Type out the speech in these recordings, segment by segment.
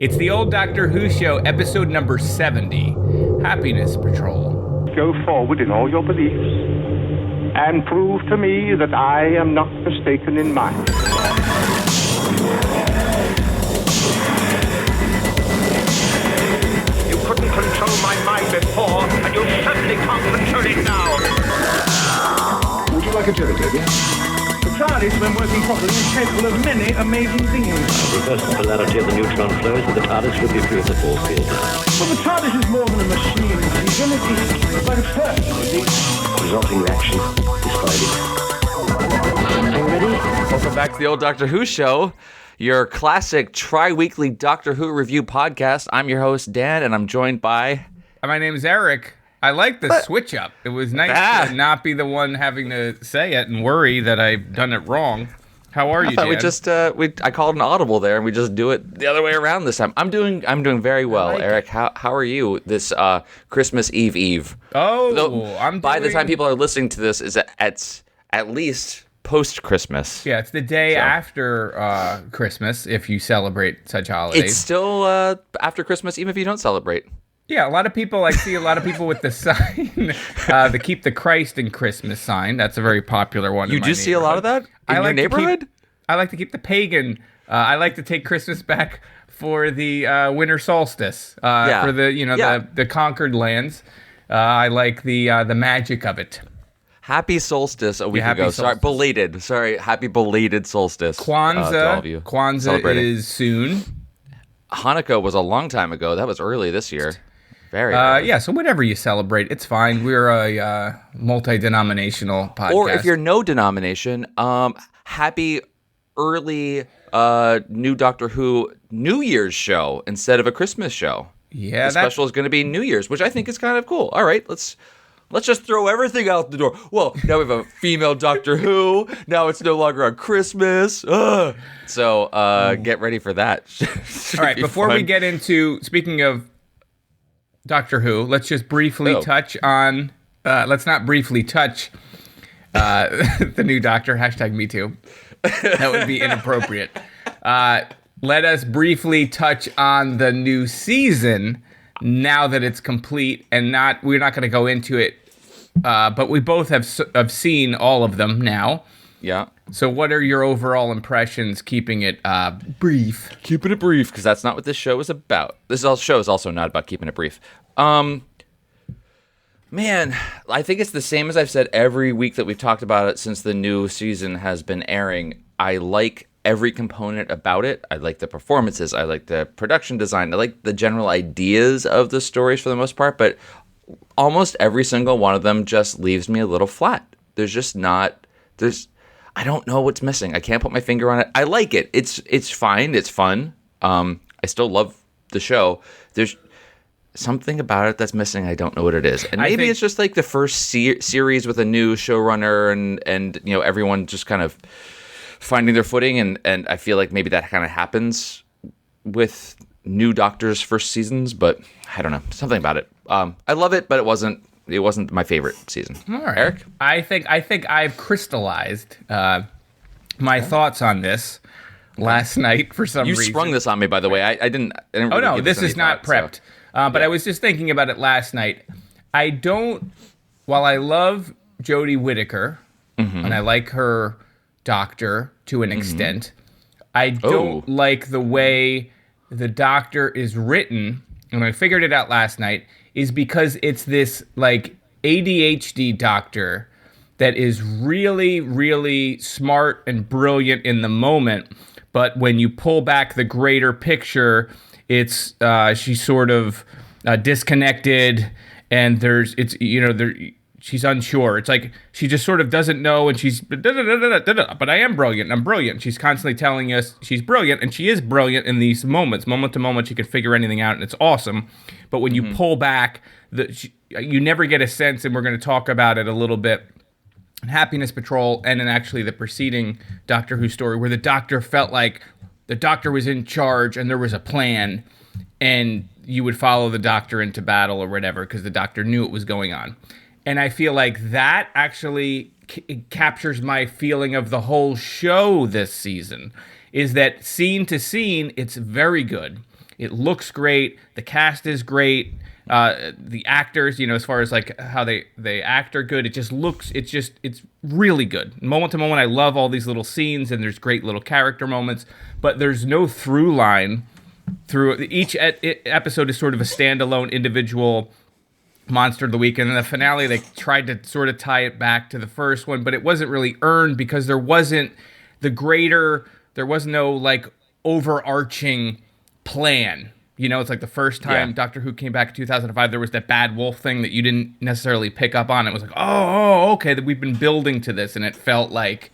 It's the old Doctor Who show, episode number 70, Happiness Patrol. Go forward in all your beliefs and prove to me that I am not mistaken in mine. You couldn't control my mind before, and you certainly can't control it now. Would you like a jelly, Toby? The TARDIS, when working properly, is capable of many amazing things. Reverse the polarity of the neutron flows, and the TARDIS would be free of the force field. Well, the TARDIS is more than a machine, Stephen. It's like a person, you see. Resulting reaction is Friday. Ready? Welcome back to the old Doctor Who show, your classic tri-weekly Doctor Who review podcast. I'm your host, Dan, and I'm joined by... My name's Eric. I like the switch up. It was nice to not be the one having to say it and worry that I've done it wrong. How are you, Dan? We just I called an audible there, and we just do it the other way around this time. I'm doing very well, Eric. How are you this Christmas Eve? By the time people are listening to this, is at least post Christmas. Yeah, it's the day after Christmas if you celebrate such holidays. It's still after Christmas, even if you don't celebrate. Yeah, a lot of people, I see a lot of people with the sign, the Keep the Christ in Christmas sign. That's a very popular one. You do see a lot of that in your neighborhood? I like to keep the pagan. I like to take Christmas back for the winter solstice, for the conquered lands. I like the magic of it. Happy solstice a week ago. Solstice. Happy belated solstice. Kwanzaa. To all of you Kwanzaa is soon. Hanukkah was a long time ago. That was early this year. Very early. Yeah, so whatever you celebrate, it's fine. We're a multi-denominational podcast. Or if you're no denomination, happy early new Doctor Who New Year's show instead of a Christmas show. Yeah, the special is going to be New Year's, which I think is kind of cool. All right, let's just throw everything out the door. Well, now we have a female Doctor Who. Now it's no longer on Christmas. Ugh. So get ready for that. All right, before we get into, speaking of Doctor Who, let's just briefly touch on, let's not briefly touch the new Doctor, #MeToo. That would be inappropriate. Let us briefly touch on the new season now that it's complete, and we're not going to go into it, but we both have seen all of them now. Yeah. So what are your overall impressions, keeping it brief? Keeping it brief, because that's not what this show is about. This show is also not about keeping it brief. Man, I think it's the same as I've said every week that we've talked about it since the new season has been airing. I like every component about it. I like the performances. I like the production design. I like the general ideas of the stories for the most part, but almost every single one of them just leaves me a little flat. I don't know what's missing. I can't put my finger on it. I like it. It's fine. It's fun. I still love the show. There's something about it that's missing. I don't know what it is. And maybe it's just like the first series with a new showrunner and everyone just kind of finding their footing. And I feel like maybe that kind of happens with new Doctor's first seasons, but I don't know. Something about it. I love it, but it wasn't my favorite season. All right. Eric? I think I've crystallized my thoughts on this last night for some reason. You sprung this on me, by the way. I didn't really no, give this is not prepped. So. But I was just thinking about it last night. While I love Jodie Whittaker, and I like her Doctor to an extent, I don't like the way the Doctor is written, and I figured it out last night, is because it's this like ADHD Doctor that is really, really smart and brilliant in the moment, but when you pull back the greater picture, it's she's sort of disconnected, and she's unsure. It's like she just sort of doesn't know, and she's but I am brilliant. I'm brilliant. She's constantly telling us she's brilliant, and she is brilliant in these moments. Moment to moment, she can figure anything out, and it's awesome. But when you pull back, you never get a sense, and we're going to talk about it a little bit. Happiness Patrol, and then actually the preceding Doctor Who story, where the Doctor felt like the Doctor was in charge and there was a plan, and you would follow the Doctor into battle or whatever because the Doctor knew what was going on. And I feel like that actually captures my feeling of the whole show this season, is that scene to scene, it's very good. It looks great. The cast is great. The actors, as far as like how they act are good. It's really good. Moment to moment, I love all these little scenes, and there's great little character moments, but there's no through line through each episode is sort of a standalone individual monster of the week. And in the finale, they tried to sort of tie it back to the first one, but it wasn't really earned because there was no like overarching plan. It's like the first time Doctor Who came back in 2005, there was that bad wolf thing that you didn't necessarily pick up on. It was like, okay, that we've been building to this, and it felt like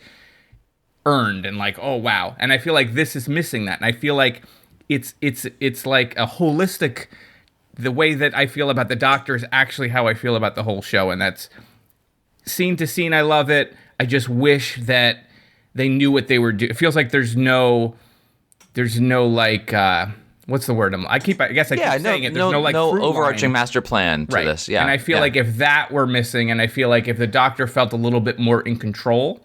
earned and like, oh wow. And I feel like this is missing that. And I feel like it's like a holistic. The way that I feel about the Doctor is actually how I feel about the whole show, and that's scene to scene. I love it. I just wish that they knew what they were doing. It feels like there's no like. What's the word? I keep saying it. There's no overarching line. master plan to this. Yeah. And I feel like if that were missing, and I feel like if the Doctor felt a little bit more in control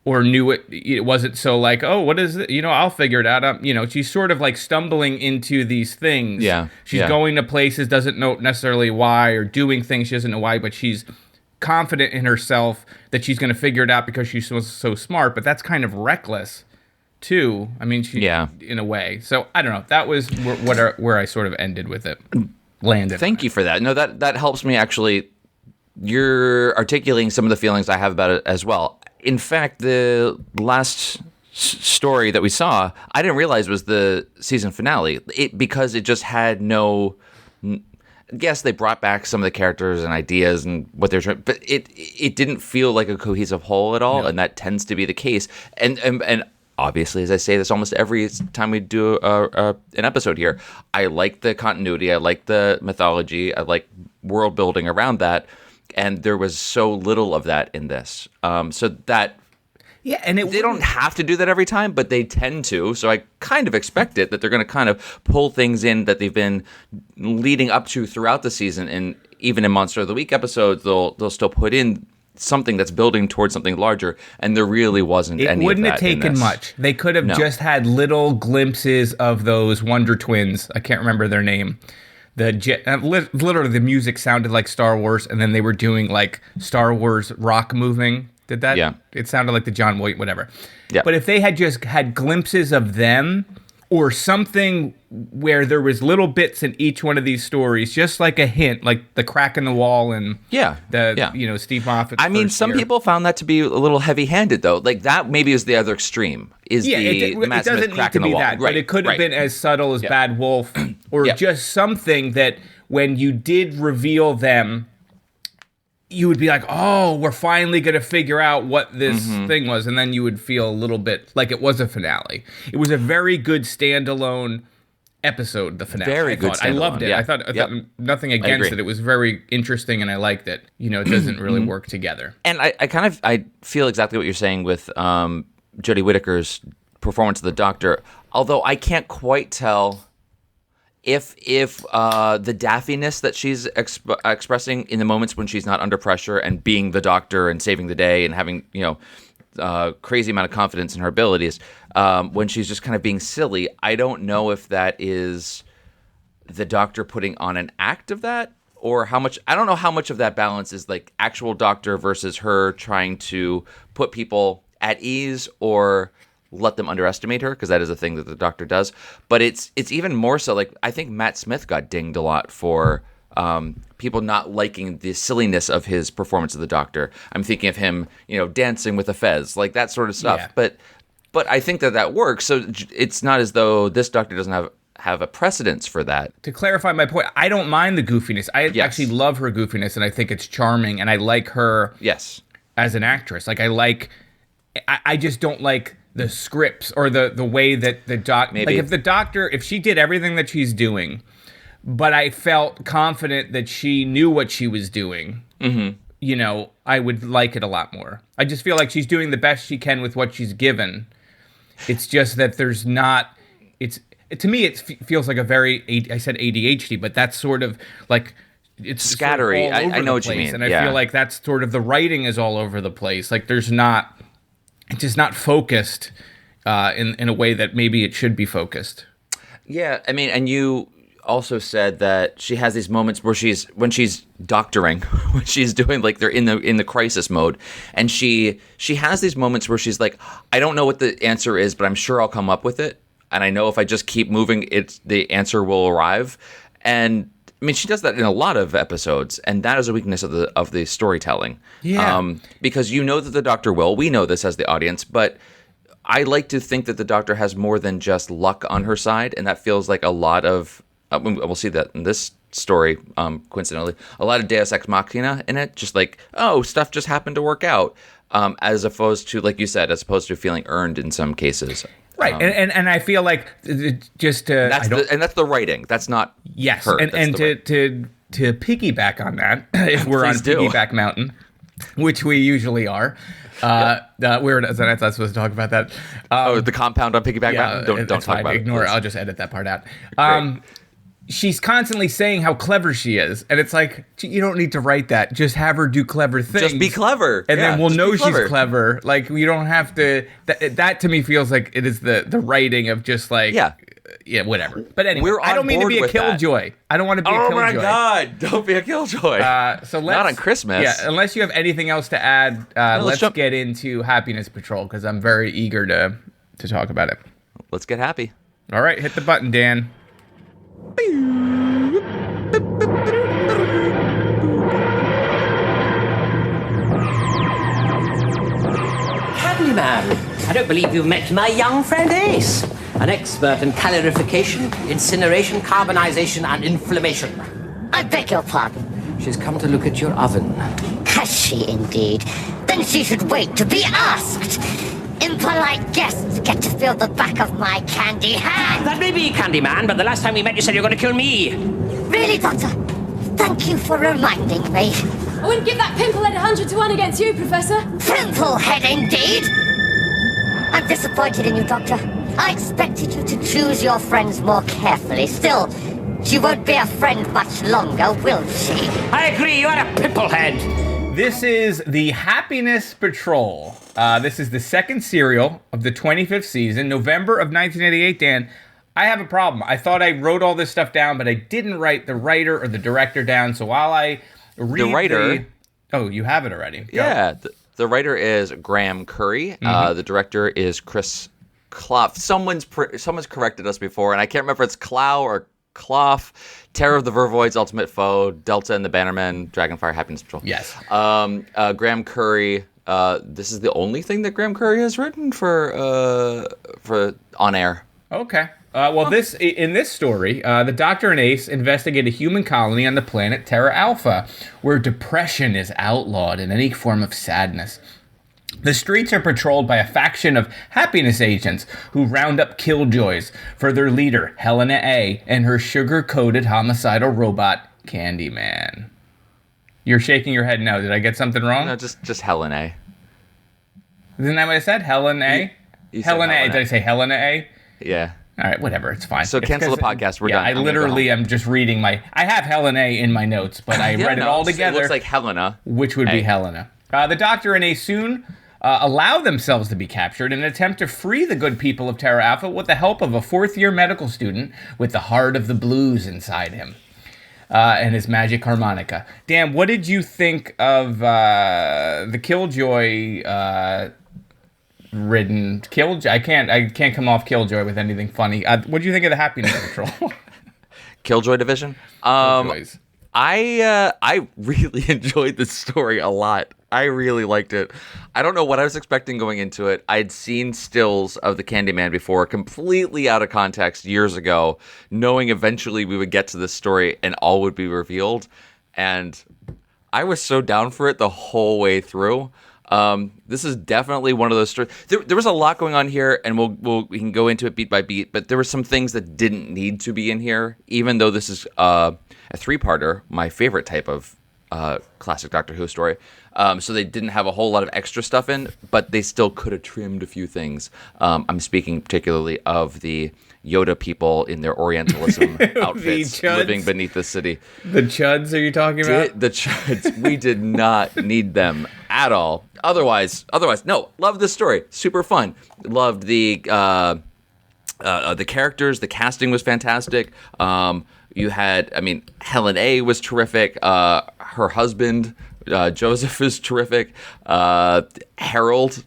or knew it wasn't so like, oh, what is it? I'll figure it out. She's sort of like stumbling into these things. Yeah. She's going to places, doesn't know necessarily why, or doing things she doesn't know why, but she's confident in herself that she's going to figure it out because she's so smart, but that's kind of reckless. Too. I mean, in a way. So I don't know. That was where I sort of ended with it. Landed. Thank you for that. No, that helps me actually. You're articulating some of the feelings I have about it as well. In fact, the last story that we saw, I didn't realize was the season finale. Because it just had no. Yes, they brought back some of the characters and ideas and what they're trying, but it didn't feel like a cohesive whole at all, and that tends to be the case. And obviously, as I say this almost every time we do an episode here, I like the continuity, I like the mythology, I like world building around that, and there was so little of that in this. So that and they don't have to do that every time, but they tend to. So I kind of expect it that they're going to kind of pull things in that they've been leading up to throughout the season, and even in Monster of the Week episodes, they'll still put in something that's building towards something larger, and there really wasn't any of that. It wouldn't have taken much. They could have just had little glimpses of those Wonder Twins. I can't remember their name. Literally, the music sounded like Star Wars, and then they were doing like Star Wars rock moving. Did that? Yeah. It sounded like the John Voight, whatever. Yeah. But if they had just had glimpses of them, or something where there was little bits in each one of these stories, just like a hint, like the crack in the wall and Steve Moffat. I mean, some people found that to be a little heavy-handed, though. Like that maybe is the other extreme. The Matt Smith crack in the wall. That, but it could have been as subtle as Bad Wolf, or just something that when you did reveal them, you would be like, oh, we're finally going to figure out what this thing was. And then you would feel a little bit like it was a finale. It was a very good standalone episode, the finale. Very good standalone. I loved it. Yeah. I thought nothing against it. It was very interesting, and I liked it. It doesn't really work together. And I feel exactly what you're saying with Jodie Whittaker's performance of the Doctor, although I can't quite tell if the daffiness that she's expressing in the moments when she's not under pressure and being the Doctor and saving the day and having crazy amount of confidence in her abilities, when she's just kind of being silly, I don't know if that is the Doctor putting on an act of that, or how much. I don't know how much of that balance is like actual Doctor versus her trying to put people at ease or let them underestimate her, because that is a thing that the Doctor does. But it's even more so, like, I think Matt Smith got dinged a lot for people not liking the silliness of his performance of the Doctor. I'm thinking of him, dancing with a fez, like that sort of stuff. Yeah. But I think that works. So it's not as though this Doctor doesn't have a precedence for that. To clarify my point, I don't mind the goofiness. I actually love her goofiness, and I think it's charming, and I like her as an actress. Like, I just don't like the scripts or the way that the if she did everything that she's doing, but I felt confident that she knew what she was doing, I would like it a lot more. I just feel like she's doing the best she can with what she's given. It's just that there's not, to me, it feels like a very, I said ADHD, but that's sort of like, it's scattery. Sort of I know what you mean. And I feel like that's sort of, the writing is all over the place. Like it's just not focused in a way that maybe it should be focused. Yeah, I mean, and you also said that she has these moments where when she's doctoring, when she's doing like they're in the crisis mode, and she has these moments where she's like, I don't know what the answer is, but I'm sure I'll come up with it, and I know if I just keep moving, the answer will arrive. And I mean, she does that in a lot of episodes, and that is a weakness of the storytelling. Yeah. Because you know that the Doctor will. We know this as the audience, but I like to think that the Doctor has more than just luck on her side, and that feels like a lot of. We'll see that in this story, coincidentally, a lot of Deus Ex Machina in it. Just like, oh, stuff just happened to work out, as opposed to, like you said, as opposed to feeling earned in some cases. Right, and I feel like just to that's the writing. That's not yes, her. and to piggyback on that, if we're on Piggyback Mountain, which we usually are. That's not supposed to talk about that. The compound on Piggyback Mountain. Don't talk about it. Ignore it. I'll just edit that part out. She's constantly saying how clever she is, and it's like, you don't need to write that. Just have her do clever things. Just be clever, and then we'll know she's clever. Like, you don't have to. That to me feels like it is the writing of just like whatever. But anyway, I don't mean to be a killjoy. I don't want to be a killjoy. Oh my God, don't be a killjoy. So let's not on Christmas. Yeah, unless you have anything else to add, let's get into Happiness Patrol, because I'm very eager to talk about it. Let's get happy. All right, hit the button, Dan. Candyman, I don't believe you've met my young friend Ace, an expert in calorification, incineration, carbonization, and inflammation. I beg your pardon. She's come to look at your oven. Has she indeed? Then she should wait to be asked. Impolite guests get to feel the back of my candy hand. That may be, Candyman, but the last time we met you said you were going to kill me. Really, Doctor? Thank you for reminding me. I wouldn't give that pimplehead 100 to 1 against you, Professor. Pimplehead, indeed! I'm disappointed in you, Doctor. I expected you to choose your friends more carefully. Still, she won't be a friend much longer, will she? I agree, you are a pimplehead. This is the Happiness Patrol. This is the second serial of the 25th season, November of 1988. Dan, I have a problem. I thought I wrote all this stuff down, but I didn't write the writer or the director down. So while I read the writer... Oh, you have it already. Go. Yeah, the writer is Graham Curry. Mm-hmm. The director is Chris Clough. Someone's corrected us before, and I can't remember if it's Clough or Clough. Terror of the Vervoids, Ultimate Foe, Delta and the Bannermen, Dragonfire, Happiness Patrol. Yes. Graham Curry. This is the only thing that Graham Curry has written for on air. Okay. In this story, the Doctor and Ace investigate a human colony on the planet Terra Alpha, where depression is outlawed and any form of sadness. The streets are patrolled by a faction of happiness agents who round up killjoys for their leader, Helena A., and her sugar-coated homicidal robot, Candyman. You're shaking your head no. Did I get something wrong? No, just Helena A. Isn't that what I said? Helena A? Helena A. Did I say Helena A? Yeah. All right, whatever. It's fine. So cancel the podcast. We're done. I literally am just reading I have Helena A in my notes, but I read it all together. It looks like Helena. Which would be Helena. The Doctor and Ace soon allow themselves to be captured in an attempt to free the good people of Terra Alpha with the help of a fourth-year medical student with the heart of the blues inside him and his magic harmonica. Dan, what did you think of the Killjoy ridden Killjoy? I can't come off Killjoy with anything funny. What do you think of the Happiness Patrol? Killjoy Division. Killjoys. I really enjoyed this story a lot. I really liked it. I don't know what I was expecting going into it. I'd seen stills of the Candyman before, completely out of context years ago, knowing eventually we would get to this story and all would be revealed. And I was so down for it the whole way through. This is definitely one of those stories. There was a lot going on here, and we can go into it beat by beat, but there were some things that didn't need to be in here, even though this is a three-parter, my favorite type of classic Doctor Who story. So they didn't have a whole lot of extra stuff in, but they still could have trimmed a few things. I'm speaking particularly of the Yoda people in their Orientalism outfits living beneath the city. The Chuds, are you talking about? The Chuds. We did not need them at all. Otherwise, no. Loved this story. Super fun. Loved the The characters, the casting was fantastic. You had, I mean, Helen A was terrific. Her husband, Joseph, is terrific. Harold,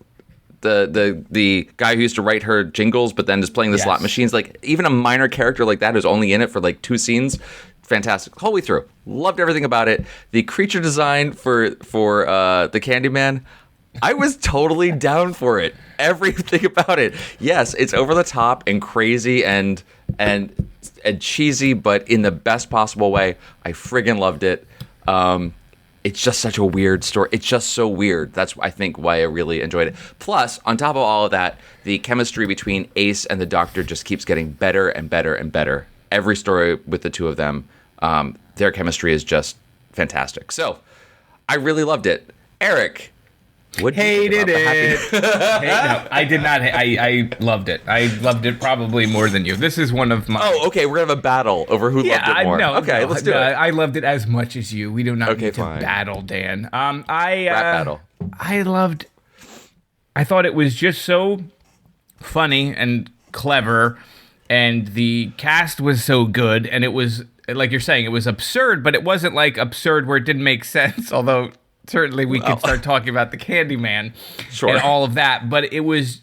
the guy who used to write her jingles, but then is playing the slot machines. Like, even a minor character like that who's only in it for like 2 scenes, fantastic. The whole way through. Loved everything about it. The creature design for the Candyman, I was totally down for it. Everything about it. Yes, it's over the top and crazy and cheesy, but in the best possible way. I friggin' loved it. It's just such a weird story. It's just so weird. That's, I think, why I really enjoyed it. Plus, on top of all of that, the chemistry between Ace and the Doctor just keeps getting better and better and better. Every story with the two of them, their chemistry is just fantastic. So, I really loved it. Eric, what hated it. No, I did not. I loved it. I loved it probably more than you. This is one of my. Oh, okay. We're gonna have a battle over who loved it more. Let's do it. I loved it as much as you. We do not need to battle, Dan. Rap battle. I thought it was just so funny and clever, and the cast was so good, and it was like you're saying, it was absurd, but it wasn't like absurd where it didn't make sense. Although. Certainly, we could start talking about the Candyman and all of that, but it was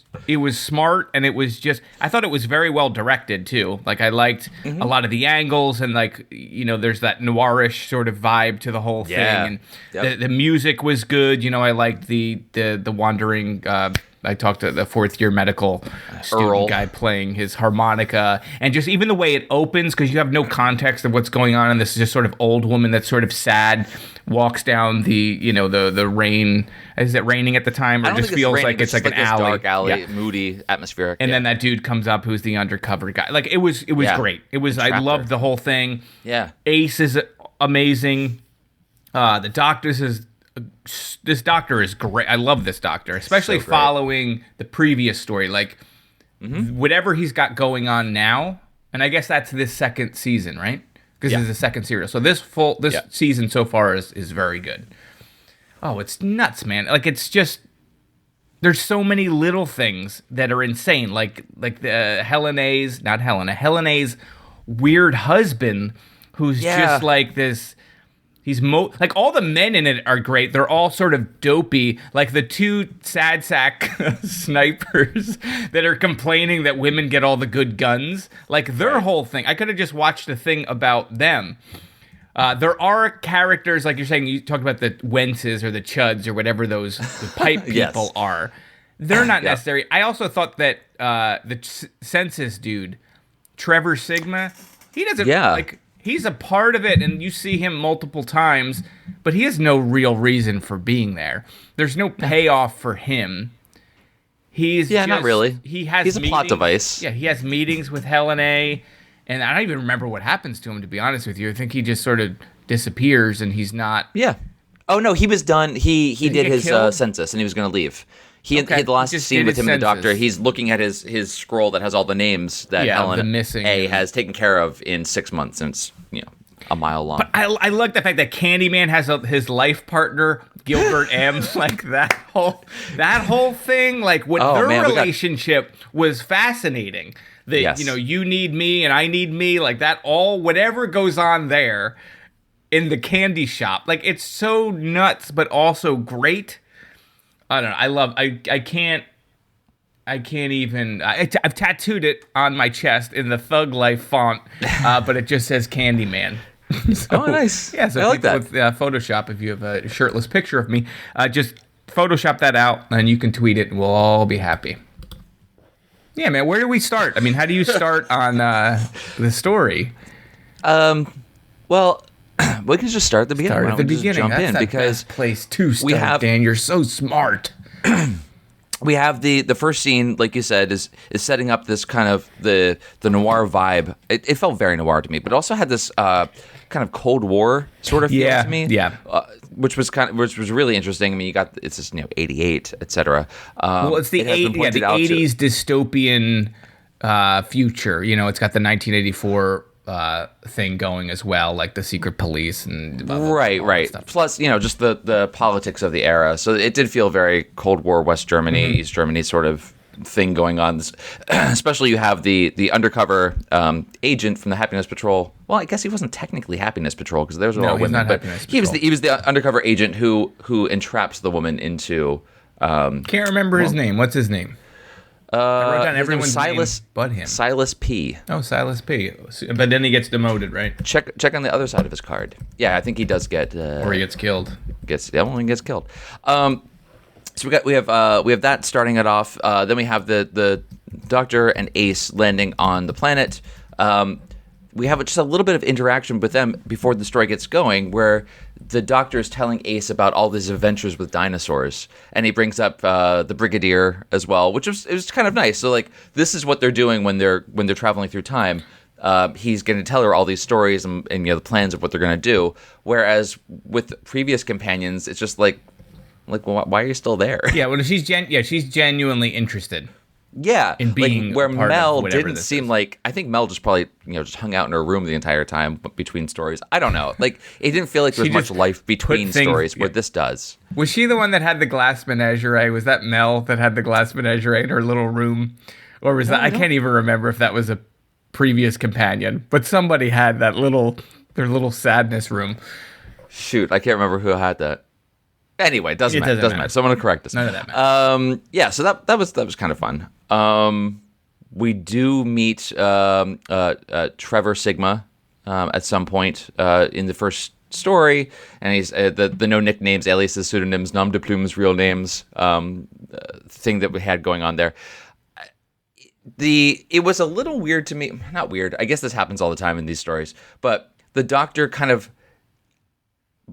smart, and it was just, I thought it was very well directed too. Like, I liked a lot of the angles, and like, you know, there's that noirish sort of vibe to the whole thing, and the music was good. You know, I liked the wandering. I talked to the 4th-year medical student guy playing his harmonica, and just even the way it opens, because you have no context of what's going on, and this is just sort of old woman that's sort of sad, walks down the rain. Is it raining at the time, or it just feels like it's like an alley? Dark alley, moody, atmospheric. And then that dude comes up who's the undercover guy. Like, it was great. It was, I loved the whole thing. Yeah. Ace is amazing. The this doctor is great. I love this doctor, especially following the previous story. Like, whatever he's got going on now, and I guess that's this second season, right? Because this is the second serial. So this season so far is very good. Oh, it's nuts, man. Like, it's just, there's so many little things that are insane. Like the Helen A's weird husband who's just like this. He's like, all the men in it are great. They're all sort of dopey. Like the 2 sad sack snipers that are complaining that women get all the good guns. Like, their whole thing. I could have just watched a thing about them. There are characters, like you're saying, you talked about the Wences or the Chuds or whatever the pipe people are. They're not necessary. I also thought that the census dude, Trevor Sigma, he doesn't like. He's a part of it, and you see him multiple times, but he has no real reason for being there. There's no payoff for him. He's not really. He's a plot device. Yeah, he has meetings with Helen A, and I don't even remember what happens to him, to be honest with you. I think he just sort of disappears, and he's not. Yeah. Oh no, he was done. He did his census, and he was going to leave. He had the last scene with him and the doctor. He's looking at his scroll that has all the names that Helen A has taken care of in 6 months, and it's a mile long. But I like the fact that Candyman has his life partner Gilbert M. Like that whole thing, like their relationship was fascinating. You need me and I need me, like that. All whatever goes on there in the candy shop, like it's so nuts, but also great. I don't know. I can't even. I've tattooed it on my chest in the Thug Life font, but it just says Candyman. So, nice. Yeah, so I like that. With Photoshop, if you have a shirtless picture of me, just Photoshop that out, and you can tweet it, and we'll all be happy. Yeah, man. Where do we start? I mean, how do you start on the story? Well. We can just start at the beginning. Start at the beginning. Jump That's in because best place to start. Dan, you're so smart. We have the first scene, like you said, is setting up this kind of the noir vibe. It felt very noir to me, but also had this kind of Cold War sort of feel to me. Yeah. Which was really interesting. I mean, it's just 88, etc. Well, it's the 80s dystopian future. It's got the 1984. Thing going as well, like the secret police and blah, blah, blah, right. Plus, just the politics of the era. So it did feel very Cold War, West Germany, East Germany sort of thing going on. Especially you have the undercover agent from the Happiness Patrol. Well, I guess he wasn't technically Happiness Patrol because there's a lot of women, but he was the undercover agent who entraps the woman into. Can't remember his name. What's his name? I wrote down everyone's name but him. Silas P. Oh, Silas P. But then he gets demoted, right? Check on the other side of his card. Yeah, I think he does get. Or he gets killed. He gets killed. So we have that starting it off. Then we have the Doctor and Ace landing on the planet. We have just a little bit of interaction with them before the story gets going, where the Doctor is telling Ace about all these adventures with dinosaurs, and he brings up the Brigadier as well, which was kind of nice. So like this is what they're doing when they're traveling through time. He's going to tell her all these stories and the plans of what they're going to do. Whereas with previous companions, it's just like well, why are you still there? Yeah, well, she's genuinely interested. Yeah, in being where part Mel of didn't seem like. I think Mel just probably just hung out in her room the entire time between stories. I don't know. Like it didn't feel like there was much life between stories. Where this does. Was she the one that had the glass menagerie? Was that Mel that had the glass menagerie in her little room, or was that? I can't even remember if that was a previous companion, but somebody had their little sadness room. Shoot, I can't remember who had that. Anyway, doesn't matter. Someone to correct us. None of that matters. Yeah, so that was kind of fun. We do meet Trevor Sigma at some point in the first story, and he's the no nicknames, aliases, pseudonyms, nom de plumes, real names thing that we had going on there. It was a little weird to me. Not weird. I guess this happens all the time in these stories, but the Doctor kind of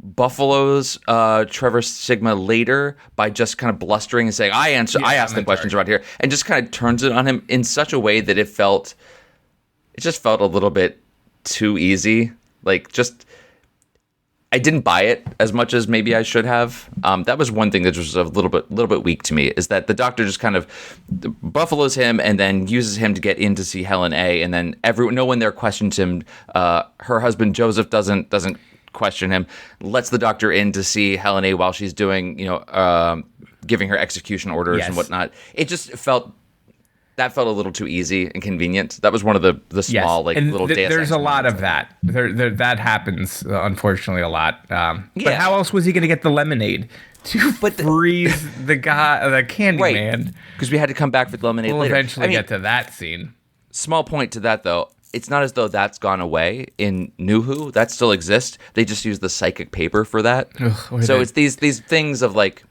buffaloes Trevor Sigma later by just kind of blustering and saying, I asked the questions around here, and just kind of turns it on him in such a way that it just felt a little bit too easy. Like I didn't buy it as much as maybe I should have. That was one thing that was a little bit weak to me, is that the Doctor just kind of buffaloes him and then uses him to get in to see Helen A. And then no one there questions him. Her husband Joseph doesn't question him. Lets the Doctor in to see Helen A. while she's doing giving her execution orders and whatnot. It just felt a little too easy and convenient. That was one of the small little Deus there's a lot of that. That happens unfortunately a lot. But how else was he going to get the lemonade to freeze the candy man? Because we had to come back for the lemonade later. We'll eventually get to that scene. Small point to that though. It's not as though that's gone away in New Who. That still exists. They just use the psychic paper for that. So it's these things of like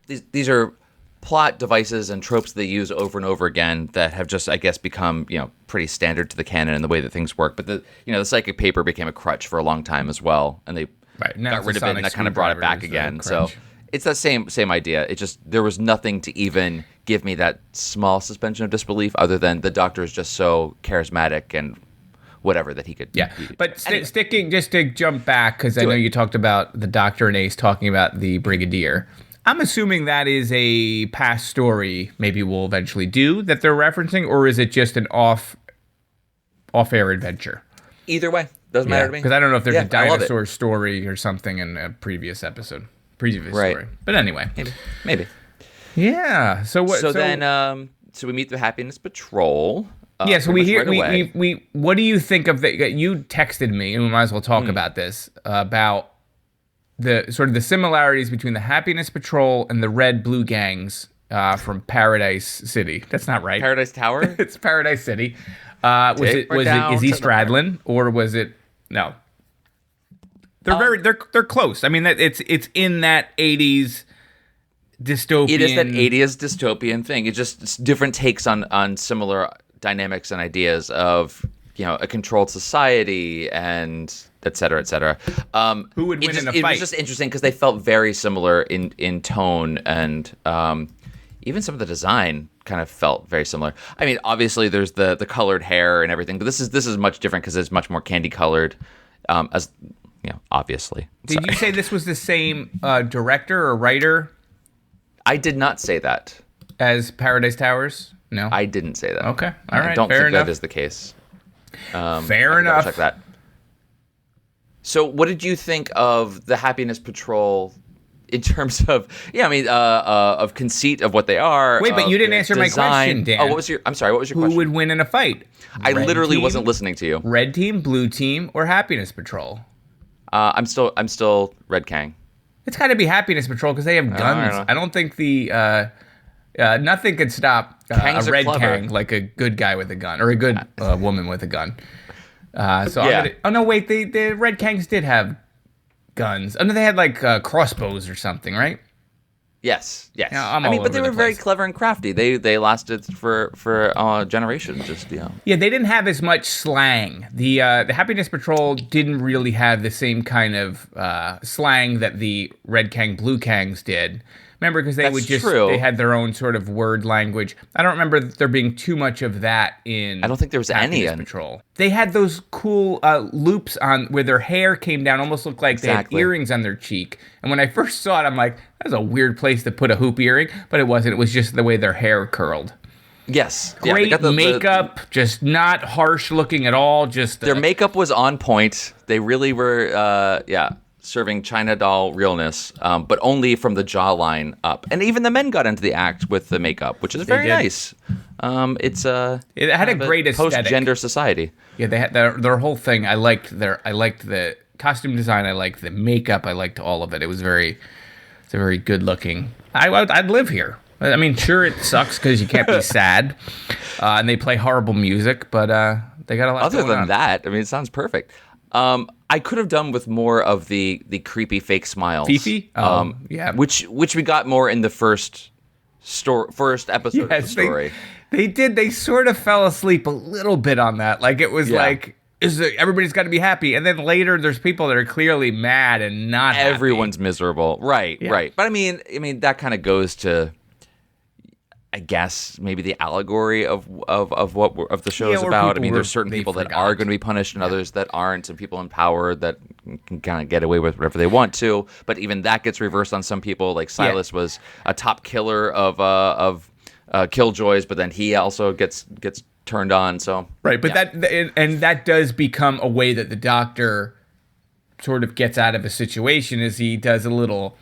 these are plot devices and tropes they use over and over again that have just, I guess, become pretty standard to the canon and the way that things work. But the psychic paper became a crutch for a long time as well, and they got rid of it, and that kind of brought it back again. So it's that same idea. It just there was nothing to even give me that small suspension of disbelief, other than the Doctor is just so charismatic and whatever that he could. Yeah, but anyway. Sticking just to jump back, because I know you talked about the Doctor and Ace talking about the Brigadier. I'm assuming that is a past story. Maybe we'll eventually do that they're referencing, or is it just an off-air adventure? Either way, doesn't matter to me. Because I don't know if there's a dinosaur story or something in a previous episode, story. But anyway, maybe. Yeah. So what? So then, so we meet the Happiness Patrol. So we hear we. What do you think of that? You texted me, and we might as well talk about this about the sort of the similarities between the Happiness Patrol and the Red Blue gangs from Paradise City. That's not right. Paradise Tower. It's Paradise City. Was it Izzy Stradlin, or was it no? They're close. I mean, it's in that 80s dystopian. It is that 80s dystopian thing. It's just different takes on similar dynamics and ideas of a controlled society and et cetera, et cetera. Who would win in a fight? It was just interesting because they felt very similar in tone, and even some of the design kind of felt very similar. I mean, obviously there's the colored hair and everything, but this is much different because it's much more candy colored. As obviously. Did you say this was the same director or writer? I did not say that. As Paradise Towers? No, I didn't say that. Okay, all right. I don't think that is the case. Fair enough. Check that. So, what did you think of the Happiness Patrol in terms of of conceit of what they are. Wait, but you didn't answer my question, Dan. Oh, I'm sorry. What was your question? Who would win in a fight? I Red literally team, wasn't listening to you. Red team, blue team, or Happiness Patrol? I'm still Red Kang. It's got to be Happiness Patrol because they have guns. I don't think nothing could stop a Red Kang like a good guy with a gun or a good woman with a gun. The Red Kangs did have guns. I know they had like crossbows or something, right? Yes. Yeah, but they were very clever and crafty. They lasted for generations. Yeah, they didn't have as much slang. The Happiness Patrol didn't really have the same kind of slang that the Red Kang, Blue Kangs did. Remember, because they had their own sort of word language. I don't remember there being too much of that in. I don't think there was any in Patrol. They had those cool loops on where their hair came down, almost looked like they had earrings on their cheek. And when I first saw it, I'm like, that's a weird place to put a hoop earring, but it wasn't. It was just the way their hair curled. Yes, great makeup, just not harsh looking at all. Just their makeup was on point. They really were, serving China doll realness, but only from the jawline up. And even the men got into the act with the makeup, which is very nice. It had a great aesthetic. Post-gender society. Yeah, they had their whole thing. I liked the costume design. I liked the makeup. I liked all of it. It's a very good looking. I'd live here. I mean, sure, it sucks because you can't be sad, and they play horrible music, but they got a lot. Other than on. that, I mean, it sounds perfect. I could have done with more of the creepy fake smiles. Fifi? Yeah. Which we got more in the first episode of the story. They did. They sort of fell asleep a little bit on that. Like it was everybody's got to be happy. And then later there's people that are clearly mad and not happy. Everyone's miserable. Right. But I mean that kind of goes to, I guess, maybe the allegory of what the show is about. I mean, there's certain people that are going to be punished and others that aren't, and people in power that can kind of get away with whatever they want to. But even that gets reversed on some people. Like Silas was a top killer of Killjoys, but then he also gets turned on. So right, but that does become a way that the Doctor sort of gets out of a situation, is he does a little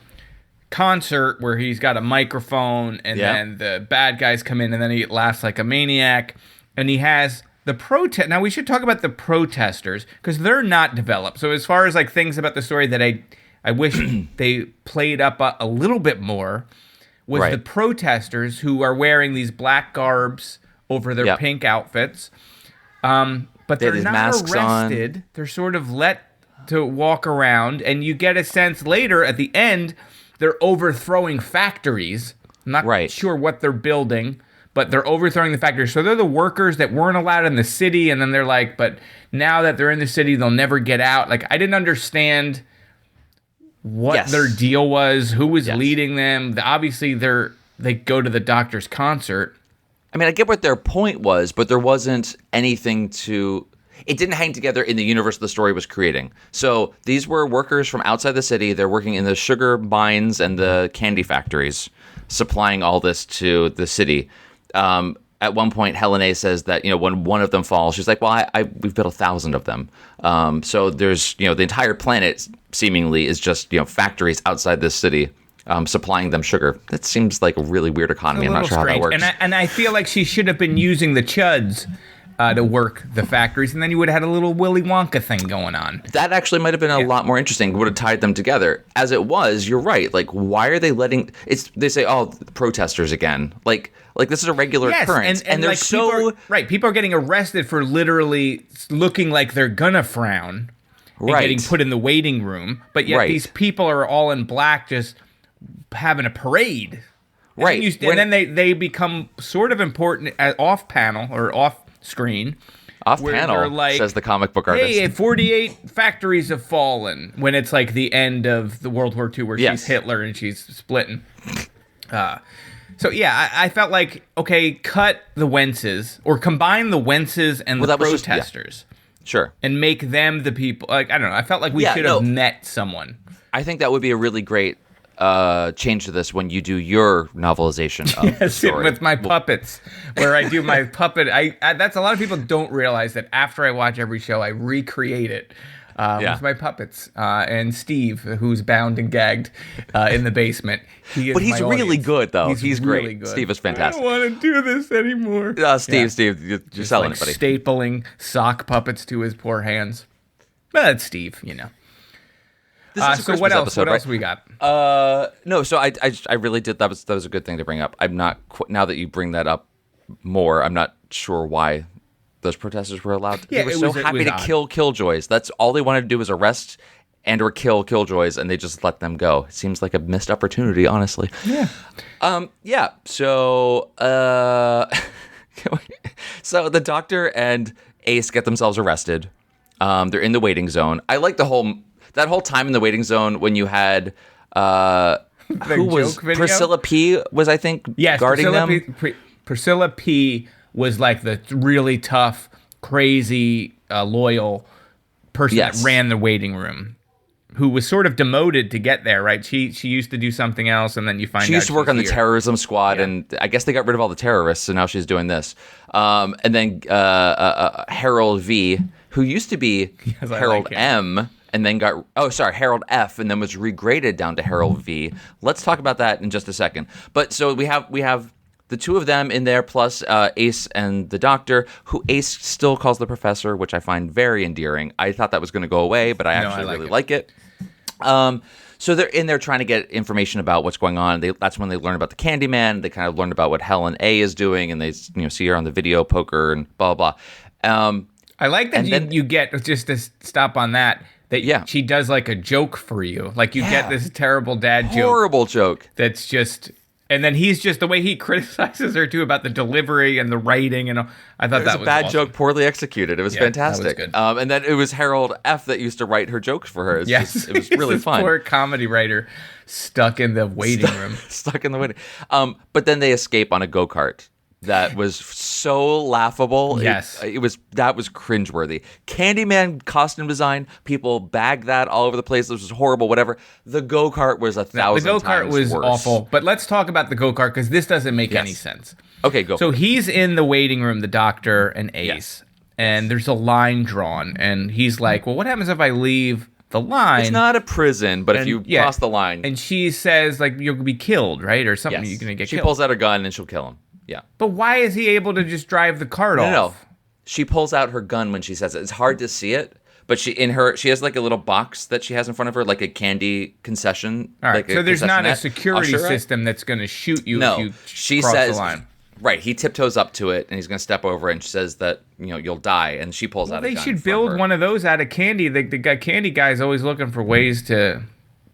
concert where he's got a microphone and then the bad guys come in and then he laughs like a maniac, and he has the protest. Now we should talk about the protesters because they're not developed. So as far as like things about the story that I wish they played up a little bit more was the protesters who are wearing these black garbs over their pink outfits, but they're not arrested on. They're sort of let to walk around, and you get a sense later at the end they're overthrowing factories. I'm not sure what they're building, but they're overthrowing the factories. So they're the workers that weren't allowed in the city, and then they're like, but now that they're in the city, they'll never get out. Like, I didn't understand what their deal was, who was leading them. Obviously, they go to the Doctor's concert. I mean, I get what their point was, but there wasn't anything to... It didn't hang together in the universe the story was creating. So these were workers from outside the city. They're working in the sugar mines and the candy factories, supplying all this to the city. At one point, Helene says that, when one of them falls, she's like, well, we've built 1,000 of them. So there's, the entire planet seemingly is just, factories outside this city. Supplying them sugar. That seems like a really weird economy. I'm not sure strange. How that works. And I feel like she should have been using the Chuds to work the factories, and then you would have had a little Willy Wonka thing going on. That actually might have been a lot more interesting. Would have tied them together. As it was, you're right. Like, why are they letting... They say, protesters again. Like this is a regular occurrence. And they're so... People are getting arrested for literally looking like they're gonna frown. And getting put in the waiting room. But yet these people are all in black just having a parade. And then they become sort of important off panel or off screen. Off panel, like, says the comic book artist. Hey, 48 factories have fallen, when it's like the end of the World War II where she's Hitler and she's splitting. So yeah, I felt like, okay, cut the Wentzes or combine the Wentzes and the protesters. Sure. And make them the people. Like, I don't know. I felt like we should have met someone. I think that would be a really great change to this when you do your novelization of the story. With my puppets, where I do my puppet. That's a lot of people don't realize that after I watch every show, I recreate it. with my puppets, and Steve, who's bound and gagged in the basement. But he's my really audience. good, though. He's great. really good. Steve is I fantastic. don't want to do this anymore. Steve, you're Just selling like it, buddy. stapling sock puppets to his poor hands. But that's Steve, you know. This is a So Christmas what else? episode, What right? else we got? No, so I really did. That was a good thing to bring up. I'm not now that you bring that up more. I'm not sure why those protesters were allowed. Yeah, They were it so was- it happy was to odd. kill Killjoys. That's all they wanted to do was arrest and or kill Killjoys, and they just let them go. It seems like a missed opportunity, honestly. Yeah. Yeah. So, so the Doctor and Ace get themselves arrested. They're in the waiting zone. I like that whole time in the waiting zone when you had who was joke video? Priscilla P was, I think, Yes, guarding Priscilla them. Priscilla P was like the really tough, crazy, loyal person Yes. that ran the waiting room, who was sort of demoted to get there, right? She used to do something else, and then you find She out used to work she's on the here. terrorism squad, and I guess they got rid of all the terrorists, so now she's doing this. And then Harold V, who used to be Yes, I Harold like him. M, and then Harold F, and then was regraded down to Harold V. Let's talk about that in just a second. But so we have the two of them in there, plus Ace and the Doctor, who Ace still calls the Professor, which I find very endearing. I thought that was going to go away, but I actually really like it. So they're in there trying to get information about what's going on. That's when they learn about the Candyman. They kind of learn about what Helen A is doing, and they see her on the video poker and blah blah blah. I like that you get, just to stop on that she does like a joke for you. Like you get this terrible dad joke. Horrible joke. That's just, and then he's just, the way he criticizes her too about the delivery and the writing, and I thought It was that a was bad awesome. joke, poorly executed. It was fantastic. That was good. And then it was Harold F that used to write her jokes for her. It was really This fun. Poor comedy writer stuck in the waiting room. Stuck in the waiting. But then they escape on a go-kart. That was so laughable. Yes. That was cringeworthy. Candyman costume design, people bag that all over the place. This was horrible, whatever. The go-kart was 1,000 The go-kart times was worse. awful. But let's talk about the go-kart, because this doesn't make any sense. Okay, go. So he's in the waiting room, the Doctor and Ace, and there's a line drawn, and he's like, well, what happens if I leave the line? It's not a prison, but if you cross the line. And she says, like, you'll be killed, right? Or something, Yes. you're going to get She killed. pulls out a gun and she'll kill him. Yeah. But why is he able to just drive the cart off? No. She pulls out her gun when she says it. It's hard to see it, but she has like a little box that she has in front of her, like a candy concession. All right, like so there's not a concessionette. security Usher, right? system that's going to shoot you No, if you she cross says, the line. Right, he tiptoes up to it and he's going to step over and she says that you'll die, and she pulls out a They gun. should from build her. one of those out of candy. The candy guy is always looking for ways to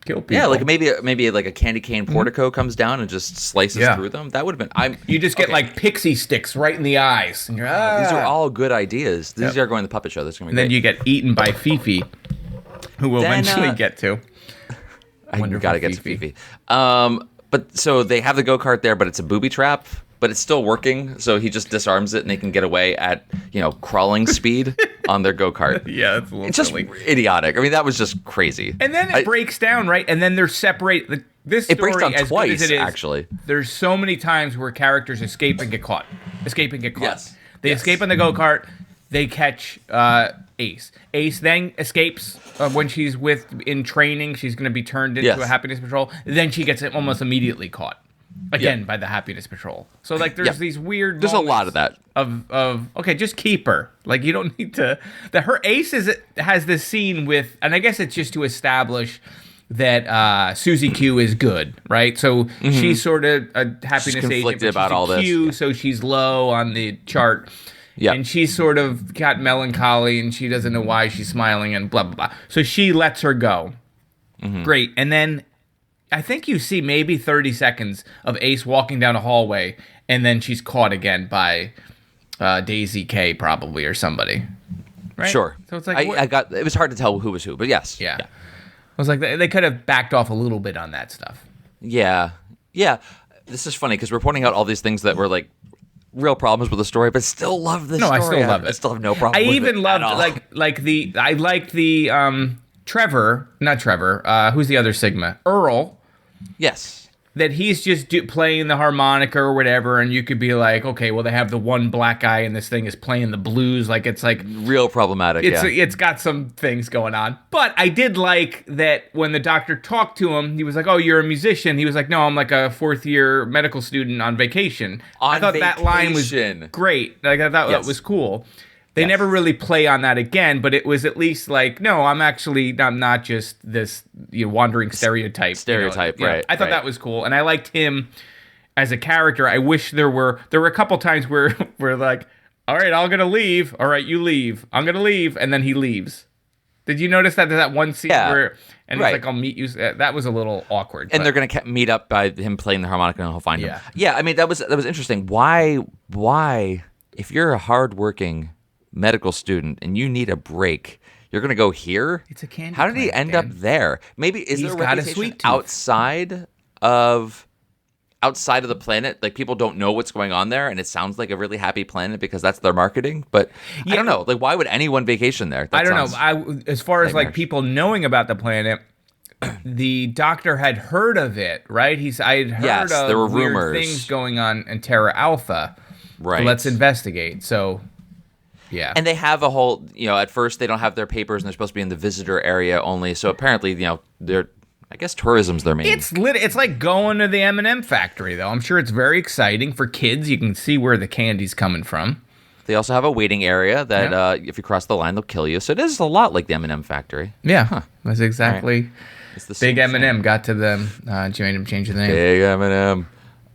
kill people. Yeah, like maybe like a candy cane portico comes down and just slices through them. That would have been. You just get like pixie sticks right in the eyes, and you're These are all good ideas. These are going to the puppet show. This is going to be And then great. you get eaten by Fifi, who we'll Then, eventually get to. I Wonderful gotta get to Fifi. But so they have the go-kart there, but it's a booby trap. But it's still working, so he just disarms it, and they can get away at crawling speed on their go-kart. Yeah, it's a little It's just silly. idiotic. I mean, that was just crazy. And then it breaks down, right? And then they're separated. This It breaks story, down as twice, good as it is, actually. There's so many times where characters escape and get caught. Yes. They escape on the go-kart. They catch Ace. Ace then escapes when she's in training. She's going to be turned into a happiness patrol. Then she gets almost immediately caught. Again, by the Happiness Patrol. So, like, there's these weird There's a lot of that. Of okay, just keep her. Like, you don't need to... Her Ace has this scene with... And I guess it's just to establish that Susie Q is good, right? So, she's sort of a happiness agent, conflicted but about she's all a this. Q, so she's low on the chart. Yeah. And she's sort of got melancholy, and she doesn't know why she's smiling, and blah, blah, blah. So, she lets her go. Great. And then... I think you see maybe 30 seconds of Ace walking down a hallway, and then she's caught again by Daisy K, probably, or somebody. Right? Sure. So it's like it was hard to tell who was who, but yes. Yeah. I was like, they could have backed off a little bit on that stuff. Yeah. This is funny because we're pointing out all these things that were like real problems with the story, but still love the story. I still love it. I still have no problem. I with even it loved at all. I liked the Trevor, not Trevor. Who's the other Sigma? Earl. Yes. that he's just playing the harmonica or whatever, and you could be like, okay, well, they have the one black guy and this thing is playing the blues. Like, it's like real problematic. It's got some things going on. But I did like that when the doctor talked to him, he was like, oh, you're a musician. He was like, no, I'm like a 4th-year medical student on vacation. I thought that line was great. Like, I thought that was cool. They never really play on that again, but it was at least like, no, I'm not just this wandering stereotype. Right. I thought that was cool, and I liked him as a character. I wish there were a couple times where we're like, all right, I'm gonna leave. All right, you leave. I'm gonna leave, and then he leaves. Did you notice that one scene where he's like, I'll meet you? That was a little awkward. And they're gonna meet up by him playing the harmonica, and he'll find him. Yeah, I mean that was interesting. Why, if you're a hardworking medical student and you need a break, you're gonna go here? It's a candy. How did he end up there? Maybe he's there a reputation outside of the planet? Like, people don't know what's going on there, and it sounds like a really happy planet because that's their marketing. But I don't know. Like, why would anyone vacation there? I don't know. As far as like people knowing about the planet, the doctor had heard of it, right? I had heard of there were weird rumors. Things going on in Terra Alpha. Right. So let's investigate. So. Yeah. And they have a whole, at first they don't have their papers and they're supposed to be in the visitor area only. So apparently, they're, I guess tourism's their main. It's like going to the M&M factory, though. I'm sure it's very exciting for kids. You can see where the candy's coming from. They also have a waiting area that if you cross the line, they'll kill you. So it is a lot like the M&M factory. Yeah. That's exactly. Right. It's the Big M&M got to them. Change the name. Big M&M.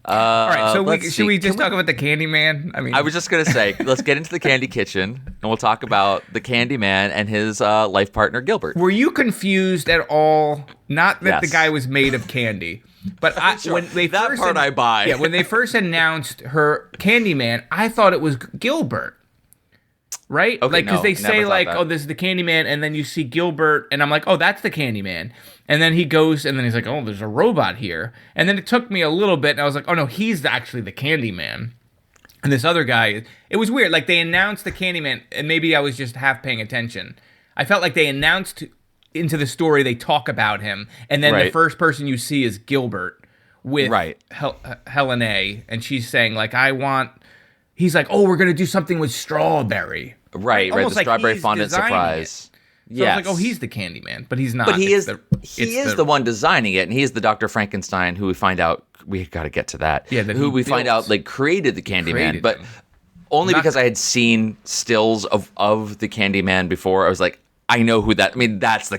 All right, so should we just talk about the Candyman? I was just going to say, let's get into the Candy Kitchen, and we'll talk about the Candyman and his life partner, Gilbert. Were you confused at all? Not that the guy was made of candy, but when they I buy. Yeah, when they first announced her Candyman, I thought it was Gilbert. Right? Okay, because they say oh, this is the Candyman, and then you see Gilbert, and I'm like, oh, that's the Candyman. And then he goes, and then he's like, oh, there's a robot here. And then it took me a little bit, and I was like, oh no, he's actually the Candyman. And this other guy, it was weird. Like, they announced the Candyman, and maybe I was just half paying attention. I felt like they announced into the story, they talk about him, and then the first person you see is Gilbert with Helen A. And she's saying, like, he's like, oh, we're going to do something with strawberry. Right, the strawberry fondant surprise. So I was like, oh, he's the Candyman, but he's not. But he is the one designing it, and he is the Dr. Frankenstein who we find out, we got to get to that. Yeah, who we find out like created the Candyman, but only because I had seen stills of the Candyman before. I was like, I know who that. I mean, that's the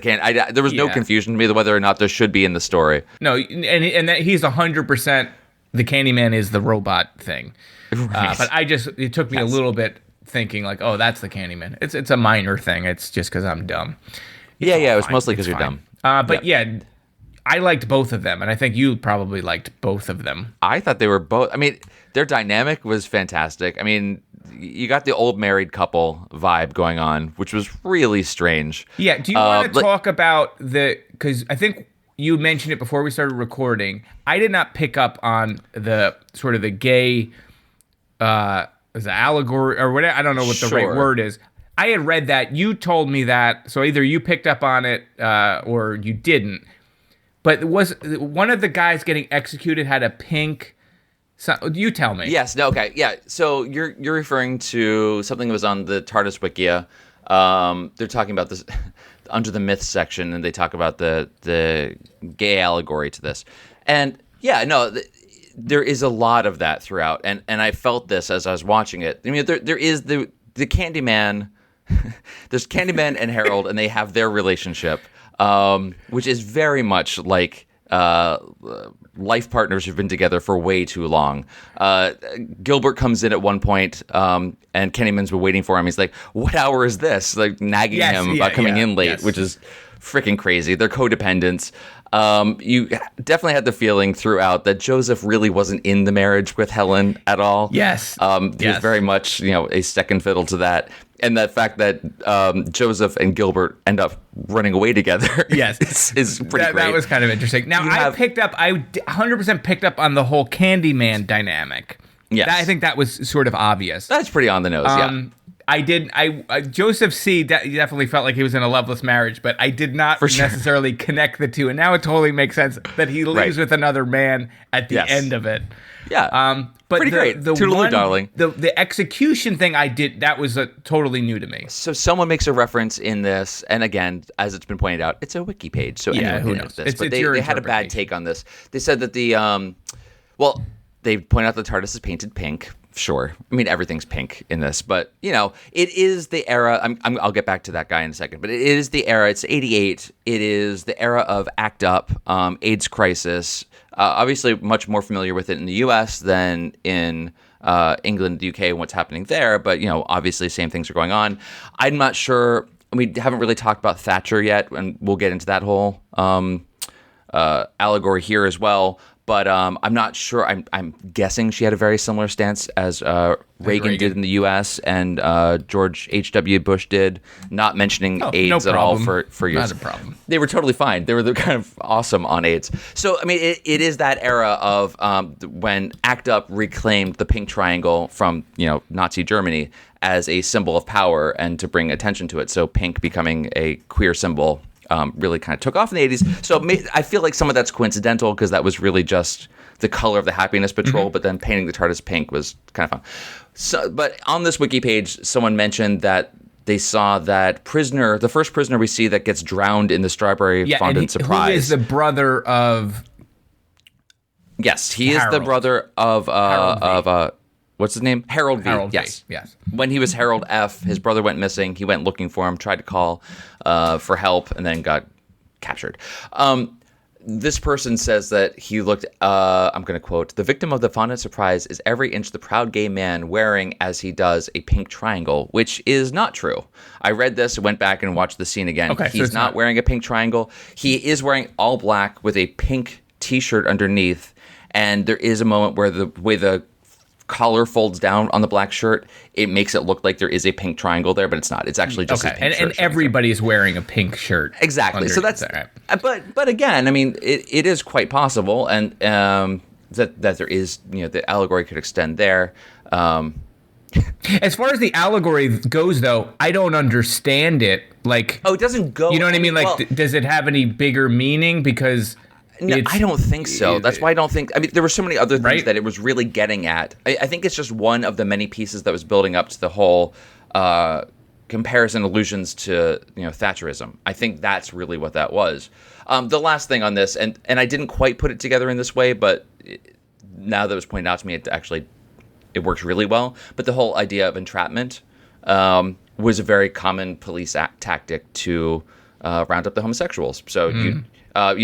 there was no confusion to me whether or not there should be in the story. No, and that he's 100%. The Candyman is the robot thing, right. But it took me a little bit thinking like, oh, that's the Candyman. It's a minor thing. It's just because I'm dumb. It was mostly because you're dumb. But I liked both of them, and I think you probably liked both of them. I thought they were both. I mean, their dynamic was fantastic. I mean, you got the old married couple vibe going on, which was really strange. Yeah. Do you want to talk about because I think you mentioned it before we started recording. I did not pick up on the sort of the gay, is it allegory or whatever? I don't know what the right word is. I had read that. You told me that. So either you picked up on it or you didn't. But was one of the guys getting executed had a pink... you tell me. Yes. No. Okay. Yeah. So you're referring to something that was on the TARDIS Wikia. They're talking about this under the myths section, and they talk about the gay allegory to this. And there is a lot of that throughout, and I felt this as I was watching it. I mean, there is the Candyman. There's Candyman and Harold, and they have their relationship, which is very much like life partners who've been together for way too long. Gilbert comes in at one point, and Candyman's been waiting for him. He's like, "What hour is this?" Like nagging him about coming in late, which is freaking crazy. They're codependents. You definitely had the feeling throughout that Joseph really wasn't in the marriage with Helen at all. Yes. He was very much, a second fiddle to that. And the fact that Joseph and Gilbert end up running away together is pretty great. That was kind of interesting. Now, I 100% picked up on the whole Candyman dynamic. Yes. I think that was sort of obvious. That's pretty on the nose, Joseph C. Definitely felt like he was in a loveless marriage, but I did not necessarily connect the two. And now it totally makes sense that he leaves with another man at the end of it. Yeah. But Pretty great. Toodaloo, darling. The execution thing that was totally new to me. So someone makes a reference in this, and again, as it's been pointed out, it's a wiki page, so anyone who can knows? edit this. But It's your they had a bad take on this. They said that they point out the TARDIS is painted pink. Sure. I mean, everything's pink in this, but, it is the era. I'll get back to that guy in a second, but it is the era. It's 88. It is the era of ACT UP, AIDS crisis. Obviously, much more familiar with it in the U.S. than in England, the UK, and what's happening there. But, obviously, same things are going on. I'm not sure. We haven't really talked about Thatcher yet, and we'll get into that whole allegory here as well. But I'm not sure. I'm guessing she had a very similar stance as Reagan did in the U.S. and George H.W. Bush did, not mentioning AIDS at all for years. Not a problem. They were totally fine. They were kind of awesome on AIDS. So, I mean, it is that era of when ACT UP reclaimed the pink triangle from, Nazi Germany as a symbol of power and to bring attention to it. So pink becoming a queer symbol really kind of took off in the 80s. So I feel like some of that's coincidental because that was really just the color of the Happiness Patrol, but then painting the TARDIS pink was kind of fun. So, but on this wiki page, someone mentioned that they saw that the first prisoner we see that gets drowned in the strawberry fondant surprise. Who is the brother of... Yes, he Harold. is the brother of what's his name? Harold V. Harold V. Yes. Yes. When he was Harold F., his brother went missing. He went looking for him, tried to call for help, and then got captured. This person says that he looked, I'm going to quote, "The victim of the fondant surprise is every inch the proud gay man wearing, as he does, a pink triangle," which is not true. I read this, went back and watched the scene again. Okay, He's not wearing a pink triangle. He is wearing all black with a pink T-shirt underneath, and there is a moment where the way the collar folds down on the black shirt, it makes it look like there is a pink triangle there, but it's not. It's actually just a pink shirt. And everybody's wearing a pink shirt. Exactly. So that's right. But again, I mean, it is quite possible, and that there is, the allegory could extend there. As far as the allegory goes, though, I don't understand it. Like, it doesn't go. You know what I mean? Like, does it have any bigger meaning? Because no, I don't think so. That's why I don't think... I mean, there were so many other things that it was really getting at. I think it's just one of the many pieces that was building up to the whole comparison allusions to, Thatcherism. I think that's really what that was. The last thing on this, and I didn't quite put it together in this way, but now that it was pointed out to me, it works really well. But the whole idea of entrapment was a very common police tactic to round up the homosexuals. So a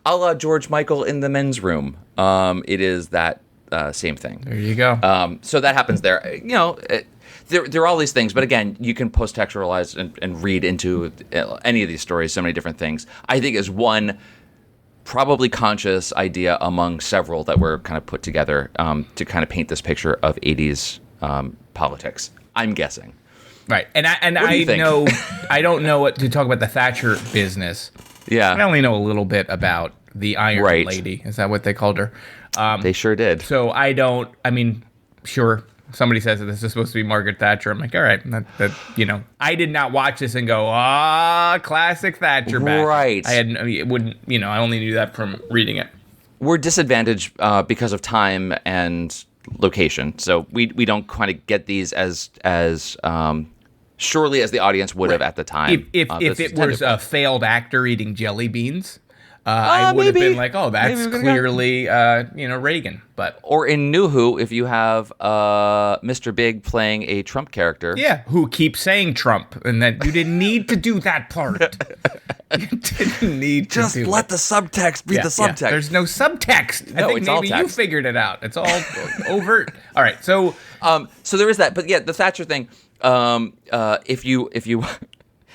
la George Michael in the men's room. It is that same thing. There you go. So that happens there. There are all these things, but again, you can post-textualize and read into any of these stories so many different things. I think is one probably conscious idea among several that were kind of put together to kind of paint this picture of 80s politics. I'm guessing. Right, and I know I don't know what to talk about the Thatcher business. Yeah, I only know a little bit about the Iron Lady. Is that what they called her? They sure did. So I don't. I mean, sure. Somebody says that this is supposed to be Margaret Thatcher. I'm like, all right, I did not watch this and go, classic Thatcher. Right. I only knew that from reading it. We're disadvantaged because of time and location, so we don't kind of get these as surely as the audience would have at the time. If it was a failed actor eating jelly beans, I would have been like, oh, that's clearly Reagan. Or in New Who, if you have Mr. Big playing a Trump character. Yeah, who keeps saying Trump, and that you didn't need to do that part. You didn't need to just do let it. the subtext be the subtext. Yeah. There's no subtext. No, I think it's maybe all text. you figured it out. It's all overt. All right, so there is that. But yeah, the Thatcher thing.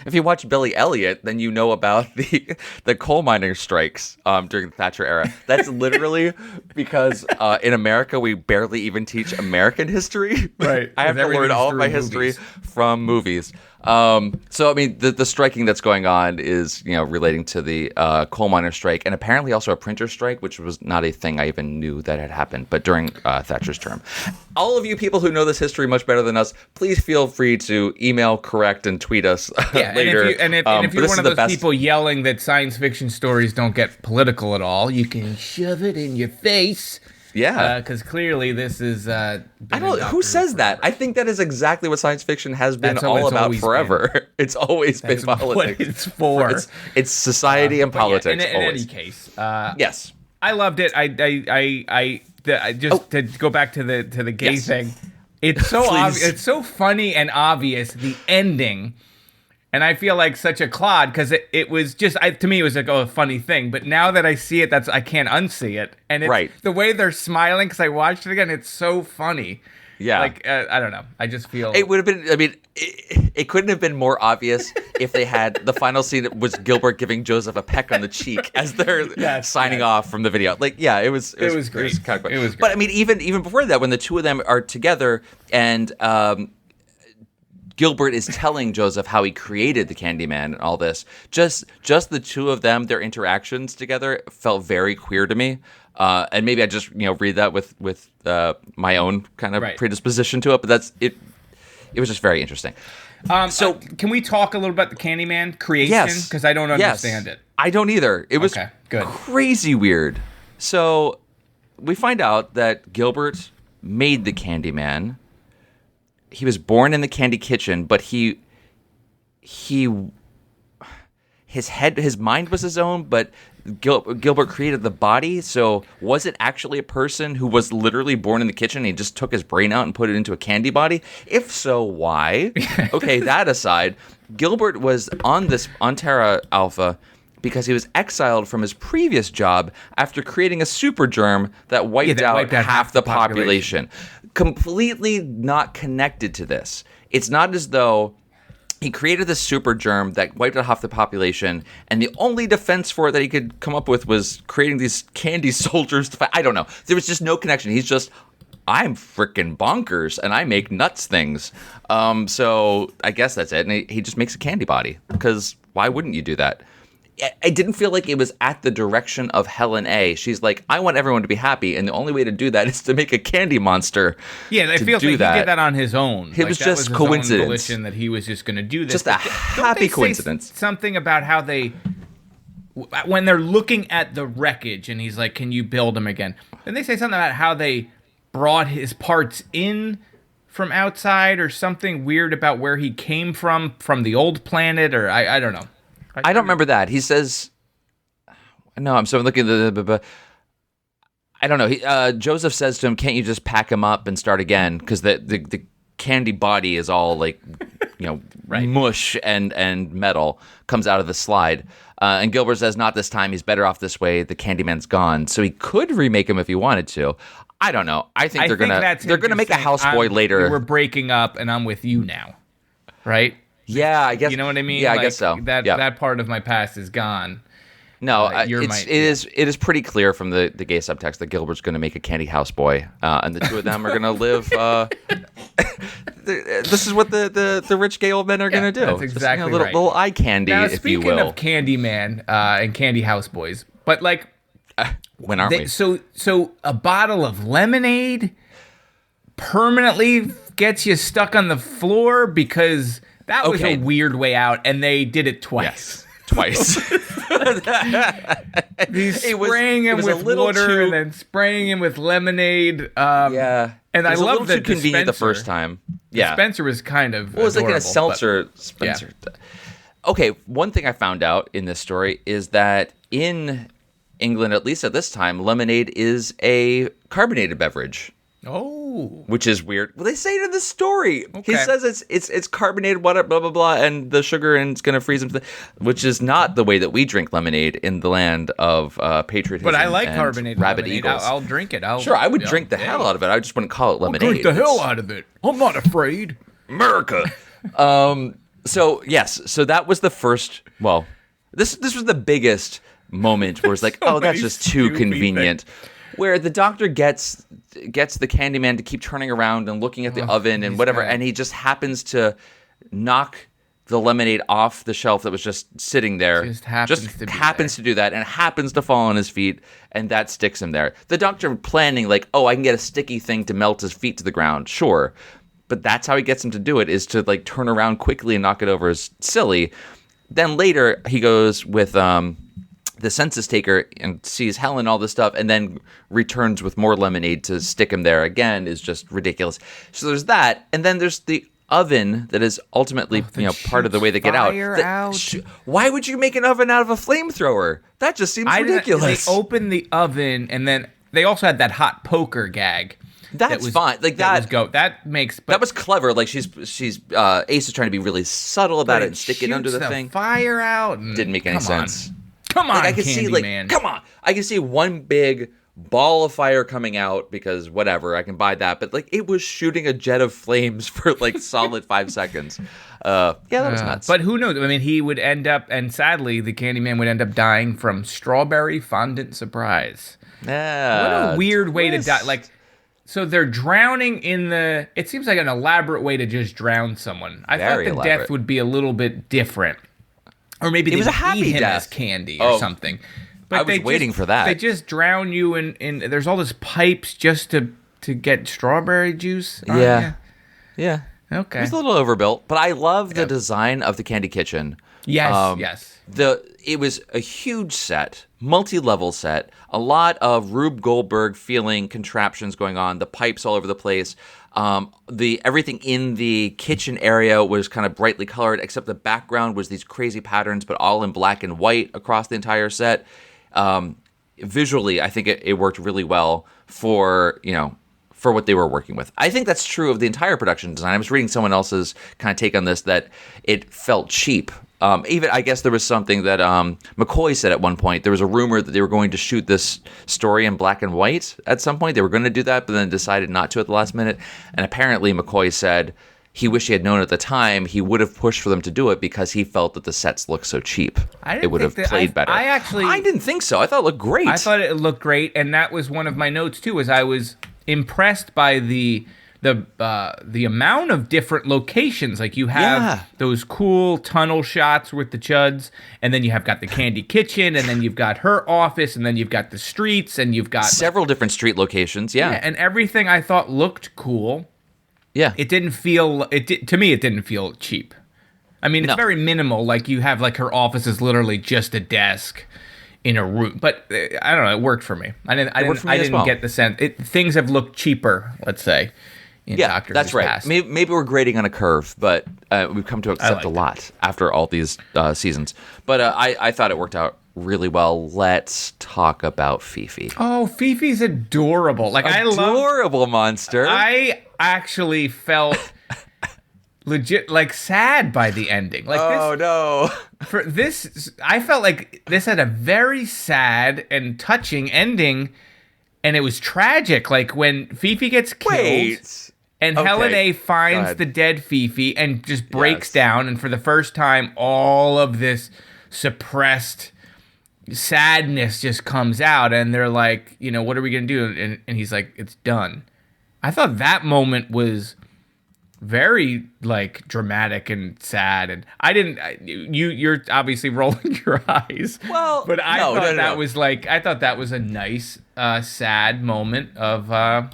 If you watch Billy Elliot, then you know about the coal mining strikes during the Thatcher era. That's literally because in America we barely even teach American history. Right. I have to learn all of my history from movies. So, I mean, the striking that's going on is, relating to the coal miner strike and apparently also a printer strike, which was not a thing I even knew that had happened, but during Thatcher's term. All of you people who know this history much better than us, please feel free to email, correct, and tweet us later. And if you're one of those people yelling that science fiction stories don't get political at all, you can shove it in your face. Yeah, because clearly this is. I don't. Who says that? I think that is exactly what science fiction has been all about forever. It's always been politics. What it's for. It's society and politics. Yeah, in any case, yes, I loved it. To go back to the gay thing. It's so obvious. It's so funny and obvious. The ending. And I feel like such a clod because it was just to me it was like a funny thing. But now that I see it, I can't unsee it. And it's, the way they're smiling because I watched it again, it's so funny. Yeah, like I don't know. I just feel it would have been. I mean, it couldn't have been more obvious if they had the final scene was Gilbert giving Joseph a peck on the cheek as they're signing off from the video. Like, yeah, it was great. It was kind of great. It was great. But I mean, even before that, when the two of them are together and. Gilbert is telling Joseph how he created the Candyman and all this. Just the two of them, their interactions together felt very queer to me. And maybe I just read that with my own kind of predisposition to it. But that's it. It was just very interesting. So can we talk a little about the Candyman creation? Because I don't understand it. I don't either. It was crazy weird. So we find out that Gilbert made the Candyman. He was born in the candy kitchen, but his mind was his own, but Gilbert created the body. So was it actually a person who was literally born in the kitchen and he just took his brain out and put it into a candy body? If so, why? Okay, that aside, Gilbert was on Terra Alpha because he was exiled from his previous job after creating a super germ that wiped out half the population. Completely not connected to this. It's not as though he created this super germ that wiped out half the population, and the only defense for it that he could come up with was creating these candy soldiers to fight. I don't know. There was just no connection. He's just, I'm freaking bonkers, and I make nuts things. So I guess that's it. And he just makes a candy body, because why wouldn't you do that? I didn't feel like it was at the direction of Helen A. She's like, I want everyone to be happy, and the only way to do that is to make a candy monster. Yeah, it feels like he did that on his own. It was just coincidence. Volition that he was just going to do this. Just a happy coincidence. Something about how when they're looking at the wreckage, and he's like, "Can you build him again?" Then they say something about how they brought his parts in from outside, or something weird about where he came from the old planet, or I don't know. I don't remember that. He says, no, I'm looking at the I don't know. Joseph says to him, can't you just pack him up and start again? Because the candy body is all like, mush and metal comes out of the slide. And Gilbert says, not this time. He's better off this way. The Candyman's gone. So he could remake him if he wanted to. I don't know. I think they're gonna make a houseboy later. We're breaking up and I'm with you now. Right? Yeah, I guess. You know what I mean? Yeah, I guess so. That part of my past is gone. No, it is pretty clear from the gay subtext that Gilbert's going to make a candy houseboy, and the two of them are going to live. This is what the rich gay old men are going to do. That's exactly right. Little eye candy, now, if you will. Speaking of Candyman and candy houseboys, but like, when aren't we? So a bottle of lemonade permanently gets you stuck on the floor because. That was a weird way out, and they did it twice. Yes, twice. He's spraying him with water and then spraying him with lemonade. And I love the dispenser. Convenient the first time. Yeah, Spencer was kind of. Well, it was like in a seltzer Spencer. Yeah. Okay, one thing I found out in this story is that in England, at least at this time, lemonade is a carbonated beverage. Oh, which is weird. Well, they say it in the story. Okay. He says it's carbonated water, blah blah blah, and the sugar and it's gonna freeze him. Which is not the way that we drink lemonade in the land of patriotism. But I like carbonated rabbit lemonade. eagles. I'll drink it. Sure, I would drink the hell out of it. I just wouldn't call it lemonade. I'll drink the hell out of it. I'm not afraid. America. So yes, so that was the first. Well, this was the biggest moment where it's like, oh, that's just too convenient. Where the doctor gets the Candyman to keep turning around and looking at the oven and whatever, and he just happens to knock the lemonade off the shelf that was just sitting there. Just happens to do that, and happens to fall on his feet, and that sticks him there. The doctor planning like, oh, I can get a sticky thing to melt his feet to the ground. Sure. But that's how he gets him to do it, is to like turn around quickly and knock it over is silly. Then later he goes with the census taker and sees Helen, all this stuff, and then returns with more lemonade to stick him there again is just ridiculous. So there's that. And then there's the oven that is ultimately part of the way they get out. Why would you make an oven out of a flamethrower? That just seems ridiculous. They opened the oven, and then they also had that hot poker gag. That's fine. Like that was clever. Like she's Ace is trying to be really subtle about it and stick it under the thing. Fire out. Didn't make any sense. Come on, I can see man. Come on. I can see one big ball of fire coming out because whatever, I can buy that. But like it was shooting a jet of flames for like solid 5 seconds. That was nuts. But who knows? I mean, he would end up, and sadly, the Candyman would end up dying from strawberry fondant surprise. Yeah. What a weird way to die. Like, so they're drowning in the. It seems like an elaborate way to just drown someone. I thought the death would be a little bit different, or maybe it was a happy him death as candy or something. But I was waiting for that. They just drown you in. There's all this pipes just to get strawberry juice. Yeah. Okay. It was a little overbuilt, but I love the design of the Candy Kitchen. Yes, yes. It was a huge set, multi-level set, a lot of Rube Goldberg feeling contraptions going on, the pipes all over the place. Everything in the kitchen area was kind of brightly colored, except the background was these crazy patterns, but all in black and white across the entire set. Visually, I think it worked really well for what they were working with. I think that's true of the entire production design. I was reading someone else's kind of take on this, that it felt cheap. Even, I guess there was something that McCoy said at one point. There was a rumor that they were going to shoot this story in black and white at some point. They were going to do that, but then decided not to at the last minute. And apparently McCoy said he wished he had known at the time. He would have pushed for them to do it because he felt that the sets looked so cheap. It would have played better. I didn't think so. I thought it looked great. I thought it looked great, and that was one of my notes too. Was I was impressed by the amount of different locations. Like you have those cool tunnel shots with the Chuds, and then you have got the Candy Kitchen, and then you've got her office, and then you've got the streets, and you've got several different street locations. Yeah, and everything I thought looked cool. Yeah, it didn't feel to me. It didn't feel cheap. I mean, it's very minimal. Like you have like her office is literally just a desk in a room, but I don't know. It worked for me. I didn't get the sense. Things have looked cheaper. Let's say. That's right. Past. Maybe we're grading on a curve, but we've come to accept a lot after all these seasons. But I thought it worked out really well. Let's talk about Fifi. Oh, Fifi's adorable. Like adorable monster. I actually felt legit like sad by the ending. Like no. For this, I felt like this had a very sad and touching ending, and it was tragic. Like when Fifi gets killed. And Helen A finds the dead Fifi and just breaks down. And for the first time, all of this suppressed sadness just comes out. And they're like, what are we going to do? And he's like, it's done. I thought that moment was very like dramatic and sad. And I didn't, you're obviously rolling your eyes. Well, but I thought that was like, I thought that was a nice, sad moment of,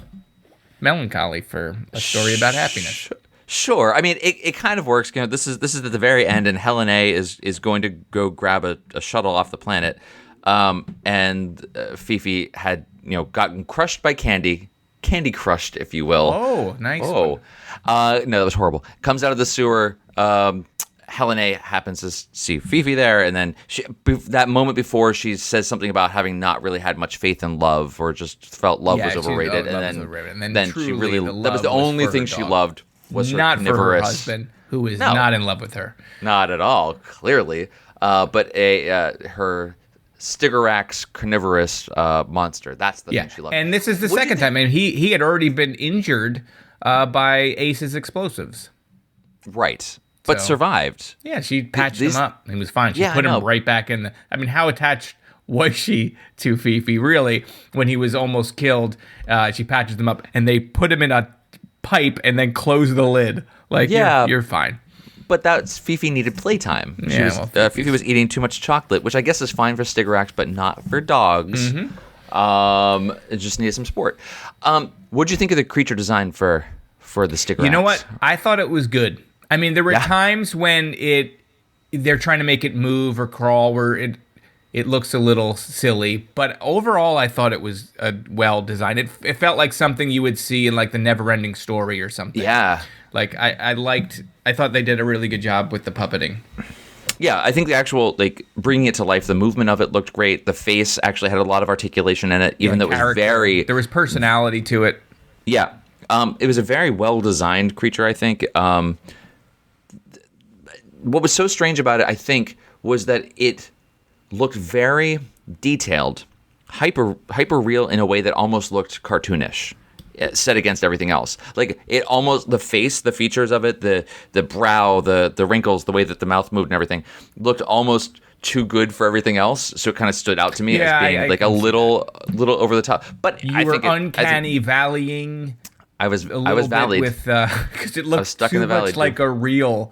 melancholy for a story about happiness. Sure. I mean, it kind of works. This is at the very end, and Helen A is going to go grab a shuttle off the planet, and Fifi had gotten crushed by Candy crushed, if you will. Oh, nice. Oh, no, that was horrible. Comes out of the sewer. Helen A happens to see Fifi there, and then that moment before she says something about having not really had much faith in love, or just felt love was overrated, and then she really that was the only thing she loved was her not carnivorous for her husband, who is not in love with her, not at all, clearly, but her Stigarax carnivorous monster. That's the thing she loved. And this is the second time, and he had already been injured by Ace's explosives, right? But survived. Yeah, she patched him up. He was fine. She put him right back in the... I mean, how attached was she to Fifi? Really, when he was almost killed, she patches him up, and they put him in a pipe and then close the lid. Like, you're fine. but that's Fifi needed playtime. Yeah, Fifi was eating too much chocolate, which I guess is fine for Stigarax, but not for dogs. It just needed some sport. What did you think of the creature design for the Stigarax? You know what? I thought it was good. I mean, there were times when they're trying to make it move or crawl where it looks a little silly, but overall I thought it was well designed. It felt like something you would see in like the Neverending Story or something. Yeah. Like I thought they did a really good job with the puppeting. Yeah, I think the actual, like, bringing it to life, the movement of it looked great. The face actually had a lot of articulation in it, even though it was very... There was personality to it. Yeah. It was a very well-designed creature, I think. What was so strange about it, I think, was that it looked very detailed, hyper real in a way that almost looked cartoonish, set against everything else. Like, it almost, the face, the features of it, the brow, the wrinkles, the way that the mouth moved and everything looked almost too good for everything else. So it kind of stood out to me as being like a little over the top. But you were uncanny valleying. I was valleyed with because it looked stuck too in the valley, much like a real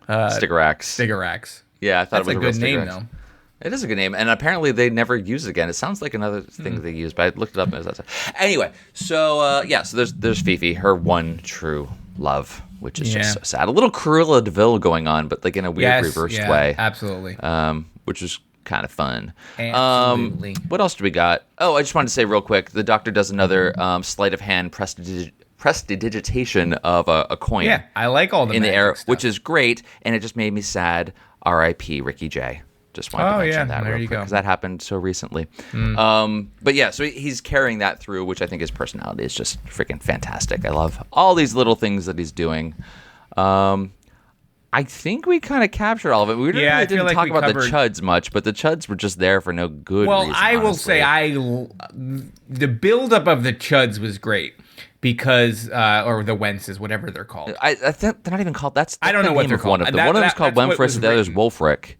Stigarax. Yeah, I thought it was a good name though. It is a good name, and apparently they never use it again. It sounds like another thing they use, but I looked it up and it was that. Anyway, so so there's Fifi, her one true love, which is just so sad. A little Cruella de Vil going on, but like in a weird reversed way. Absolutely. Which was kind of fun. Absolutely. What else do we got? Oh, I just wanted to say real quick, the Doctor does another sleight of hand prestidigitation of a coin. Yeah, I like all the in the air, stuff. which is great, and it just made me sad. R.I.P. Ricky Jay. Just wanted to mention that real quick because that happened so recently. But yeah, so he's carrying that through, which I think his personality is just freaking fantastic. I love all these little things that he's doing. I think we kind of captured all of it. We really didn't talk about the Chuds much, but the Chuds were just there for no good reason. Well, I will say the buildup of the Chuds was great. Because, or the Wences, whatever they're called. I think they're not even called. That's I don't know what they're called. One of them is called Wemfris, and the other is Wolfric.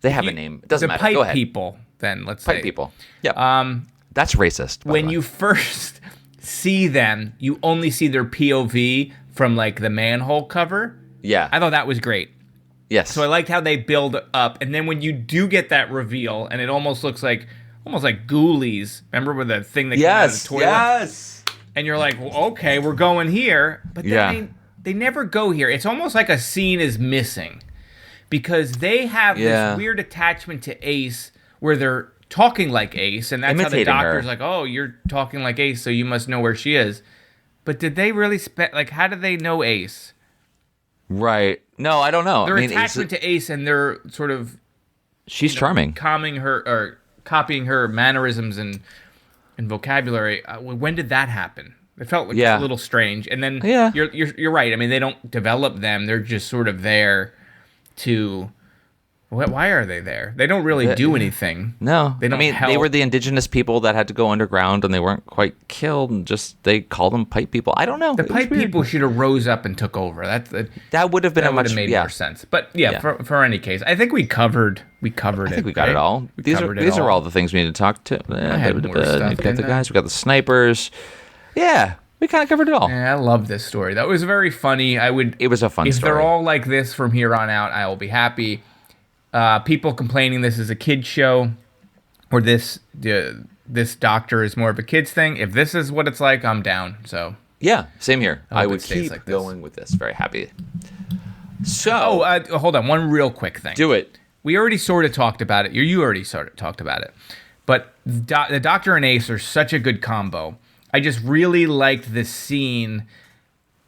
They have a name. It doesn't matter. The Go pipe ahead. people, then, let's say. Pipe people. Yeah. That's racist. When you first see them, you only see their POV from, like, the manhole cover. Yeah. I thought that was great. Yes. So I liked how they build up. And then when you do get that reveal, and it almost looks like Ghoulies. Remember with the thing that came out of the toilet? Yes. And you're like, well, okay, we're going here. But then they never go here. It's almost like a scene is missing. Because they have this weird attachment to Ace where they're talking like Ace. And that's imitating how the doctor's her. like, oh, you're talking like Ace, so you must know where she is. But did they really how did they know Ace? Right. No, I don't know. Their attachment to Ace and their sort of... She's charming. Copying her mannerisms and vocabulary. When did that happen? It felt like a little strange. And then you're right. I mean, they don't develop them. They're just sort of there to... Why are they there? They don't really do anything. No. They don't help. They were the indigenous people that had to go underground and they weren't quite killed. And they call them pipe people. I don't know. The pipe people should have rose up and took over. That would have been made more sense. But for any case, I think we covered it. I think we got it all. These are all the things we need to talk to. I had more stuff. We've got the guys. We got the snipers. Yeah. We kind of covered it all. Yeah, I love this story. That was very funny. It was a fun story. If they're all like this from here on out, I will be happy. People complaining this is a kid's show, or this doctor is more of a kid's thing. If this is what it's like, I'm down. So yeah, same here. I would keep like going with this. Very happy. So, hold on, one real quick thing. Do it. We already sort of talked about it. You already sort of talked about it, but the Doctor and Ace are such a good combo. I just really liked this scene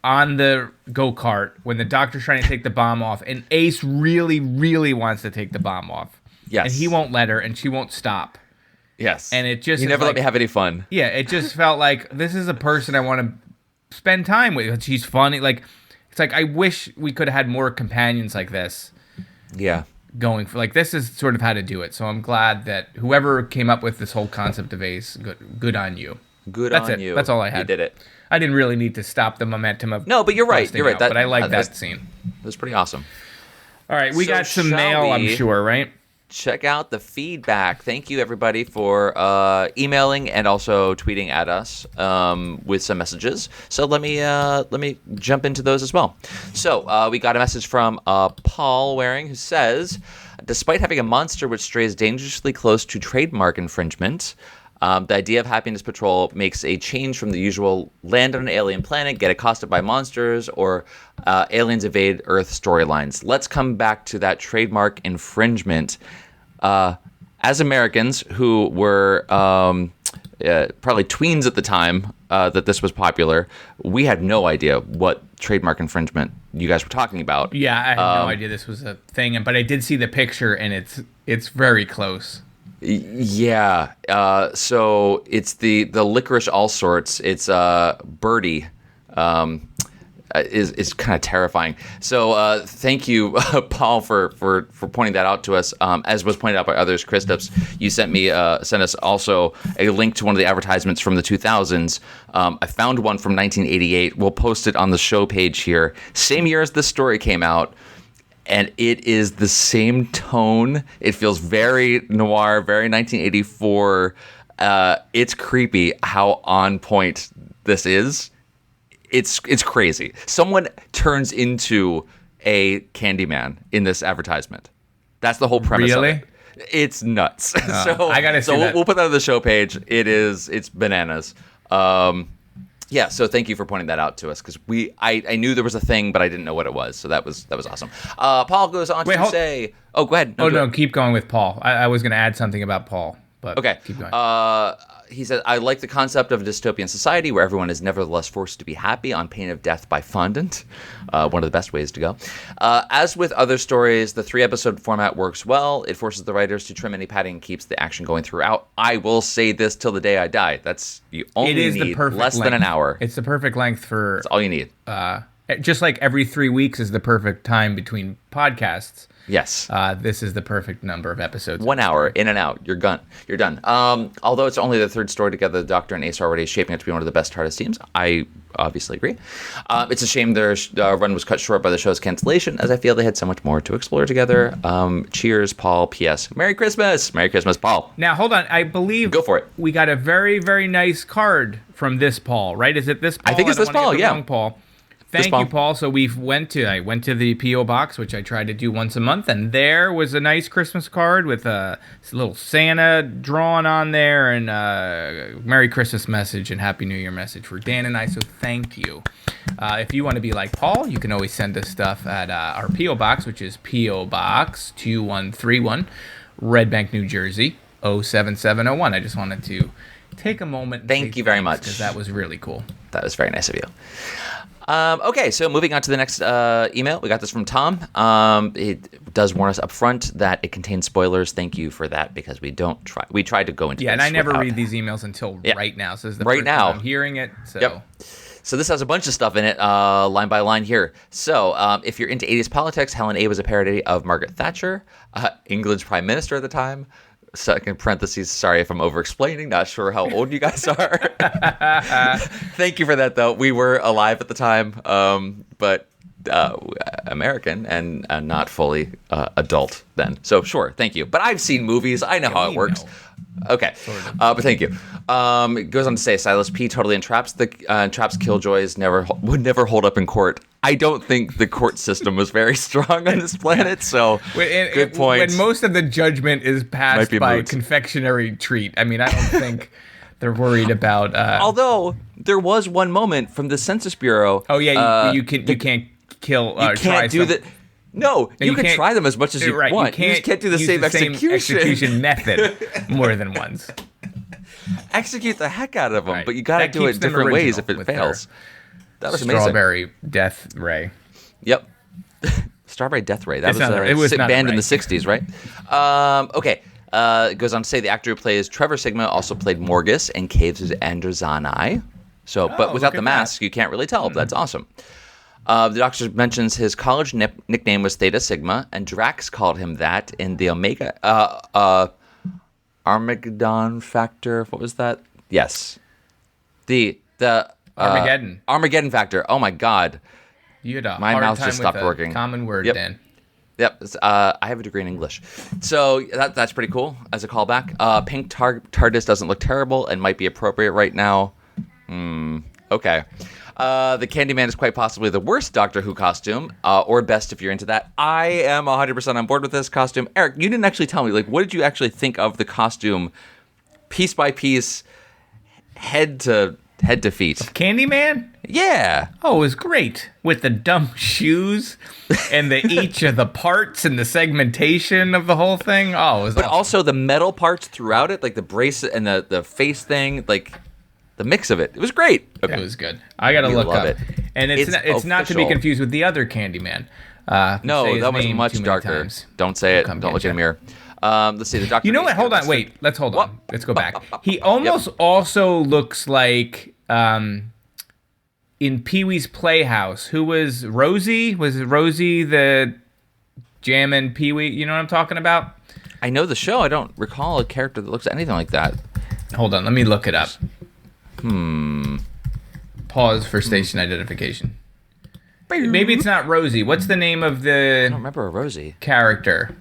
on the go-kart when the Doctor's trying to take the bomb off, and Ace really, really wants to take the bomb off. Yes. And he won't let her, and she won't stop. Yes. And it just... You never let me have any fun. Yeah, it just felt like, this is a person I want to spend time with. She's funny. Like, it's like, I wish we could have had more companions like this. Yeah. Going for, like, this is sort of how to do it. So I'm glad that whoever came up with this whole concept of Ace, good on you. That's on you. That's all I had. You did it. I didn't really need to stop the momentum of... No, but you're right. You're right. But I like that scene. It was pretty awesome. All right, we got some mail, I'm sure, right? check out the feedback. Thank you, everybody, for emailing and also tweeting at us with some messages. So let me jump into those as well. So we got a message from Paul Waring, who says, despite having a monster which strays dangerously close to trademark infringement, the idea of Happiness Patrol makes a change from the usual land on an alien planet, get accosted by monsters, or aliens invade Earth storylines. Let's come back to that trademark infringement. As Americans who were probably tweens at the time that this was popular, we had no idea what trademark infringement you guys were talking about. Yeah, I had no idea this was a thing, but I did see the picture, and it's very close. Yeah, so it's the licorice all sorts. It's Birdie, is kind of terrifying. So thank you, Paul, for pointing that out to us. As was pointed out by others, Kristaps, you sent us also a link to one of the advertisements from the 2000s. I found one from 1988. We'll post it on the show page here. Same year as this story came out. And it is the same tone. It feels very noir, very 1984. It's creepy how on point this is. It's crazy. Someone turns into a Candyman in this advertisement. That's the whole premise of it. It's nuts. So I gotta see that. We'll put that on the show page. It's bananas. Yeah, so thank you for pointing that out to us, because I knew there was a thing, but I didn't know what it was. So that was awesome. Paul goes on to say, "Oh, go ahead." No, keep going with Paul. I was going to add something about Paul, but okay. Keep going. He says, "I like the concept of a dystopian society where everyone is nevertheless forced to be happy on pain of death by fondant. One of the best ways to go. As with other stories, the 3-episode format works well. It forces the writers to trim any padding and keeps the action going throughout. I will say this till the day I die. You only need less than an hour. It's the perfect length for... That's all you need. Just like every 3 weeks is the perfect time between podcasts. Yes. This is the perfect number of episodes. 1 hour, in and out. You're done. Although it's only the third story together, the Doctor and Ace are already shaping up to be one of the best TARDIS teams. I obviously agree. It's a shame their run was cut short by the show's cancellation, as I feel they had so much more to explore together. Cheers, Paul. P.S. Merry Christmas. Merry Christmas, Paul. Now, hold on. I believe... Go for it. We got a very, very nice card from this Paul, right? Is it this Paul? I think it's this Paul, yeah. Paul. Thank you, Paul. So I went to the P.O. box, which I try to do once a month, and there was a nice Christmas card with a little Santa drawn on there, and a Merry Christmas message and Happy New Year message for Dan and I. So thank you. If you want to be like Paul, you can always send us stuff at our P.O. box, which is P.O. Box 2131, Red Bank, New Jersey 07701. I just wanted to take a moment. Thank you very much, because that was really cool. That was very nice of you. Okay, so moving on to the next email. We got this from Tom. It does warn us up front that it contains spoilers. Thank you for that, because we tried to go into and I never read these emails until right now. So this is the first time I'm hearing it. So. Yep. So this has a bunch of stuff in it, line by line here. So if you're into 80s politics, Helen A was a parody of Margaret Thatcher, England's prime minister at the time. Second parentheses, sorry if I'm over-explaining, not sure how old you guys are. Thank you for that, though. We were alive at the time, but American and not fully adult then. So sure, thank you. But I've seen movies. I know how it works. Okay, but thank you. It goes on to say, Silas P. totally entraps Killjoys would never hold up in court. I don't think the court system was very strong on this planet, so good point. When most of the judgment is passed by confectionery treat, I mean, I don't think they're worried about... Although, there was one moment from the Census Bureau... Oh, yeah, you can't kill... you can't do that... No, you can try them as much as you want. You just can't do the same execution method more than once. Execute the heck out of them, but you got to do it different ways if it fails. That was amazing. Strawberry Death Ray. Yep. Strawberry Death Ray. That was a band in the 60s, right? Okay. It goes on to say the actor who plays Trevor Sigma also played Morgus in Caves of Androzani. So, but without the mask, you can't really tell. That's awesome. The Doctor mentions his college nickname was Theta Sigma, and Drax called him that in the Omega Armageddon Factor. What was that? Yes, the Armageddon Factor. Oh my God, you had my mouth just stopped working. Common word, Dan. Yep. I have a degree in English. So that's pretty cool as a callback. Pink TARDIS doesn't look terrible and might be appropriate right now. Okay. The Candyman is quite possibly the worst Doctor Who costume, or best if you're into that. I am 100% on board with this costume. Eric, you didn't actually tell me, like, what did you actually think of the costume, piece by piece, head to feet? Candyman? Yeah. Oh, it was great. With the dumb shoes and each of the parts and the segmentation of the whole thing. Oh, it was But awesome. also the metal parts throughout it, like the bracelet and the face thing, like the mix of it. It was great. Okay. It was good. I got to look love up. it. And it's not to be official. confused with the other Candyman. No, Say his that was name much too many darker. times. Don't say it. Come Don't look get in the ya. mirror. Let's see. The Doctor. You know what? Hold on. Wait. Let's hold on. Let's go back. He almost also looks like in Pee-wee's Playhouse. Who was Rosie? Was it Rosie the Jammin' Pee-wee? You know what I'm talking about? I know the show. I don't recall a character that looks anything like that. Hold on. Let me look it up. Pause for station identification. Maybe it's not Rosie. What's the name of I the don't remember a Rosie. character?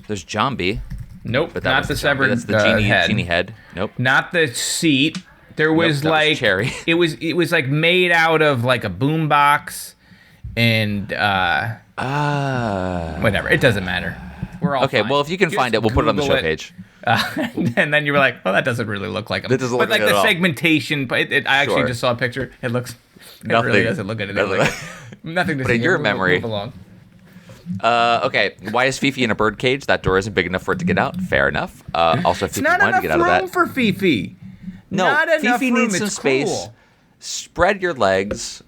There's Jambi. Nope, But that not was the Jambi. severed That's the genie head. genie head. Nope. Not the seat. There was that was like Cherry. it was like made out of like a boombox and whatever. It doesn't matter. We're all Okay. fine. Well, if you can Just find it, we'll put it on the Google show it. page. And then you were like, well, that doesn't really look like him. It doesn't look but like like it the at all. segmentation, but I actually Sure. just saw a picture. It looks. It Nothing. really doesn't look anything Nothing. like it. Nothing to But see in here. your Move- memory- move along. Okay. Why is Fifi in a bird cage? That door isn't big enough for it to get out. Fair enough. Also, It's Fifi not wanted to enough get out of room that. for Fifi. No, Not enough Fifi room. needs some It's space. cool. Spread your legs.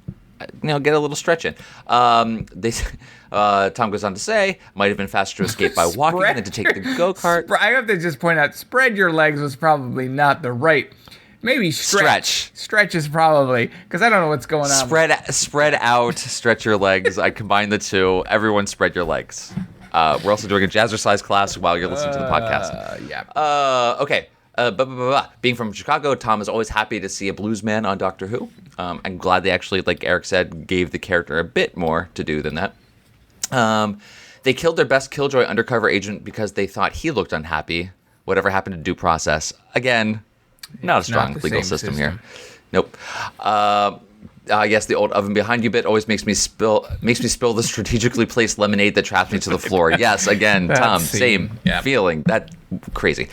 Get a little stretch in. Tom goes on to say, might have been faster to escape by walking Spread than to take the go-kart. I have to just point out, spread your legs was probably not the right. Maybe stretch. Stretch is probably, because I don't know what's going on. Spread out, stretch your legs. I combined the two. Everyone spread your legs. We're also doing a jazzercise class while you're listening to the podcast. Yeah. Okay. Being from Chicago, Tom is always happy to see a blues man on Doctor Who. I'm glad they actually, like Eric said, gave the character a bit more to do than that. They killed their best Killjoy undercover agent because they thought he looked unhappy. Whatever happened to due process? Again, not a strong the legal same system here. Nope. Yes, the old oven behind you bit always makes me spill the strategically placed lemonade that trapped me to the floor. Yes, again, That Tom, scene, same yeah. feeling. That crazy.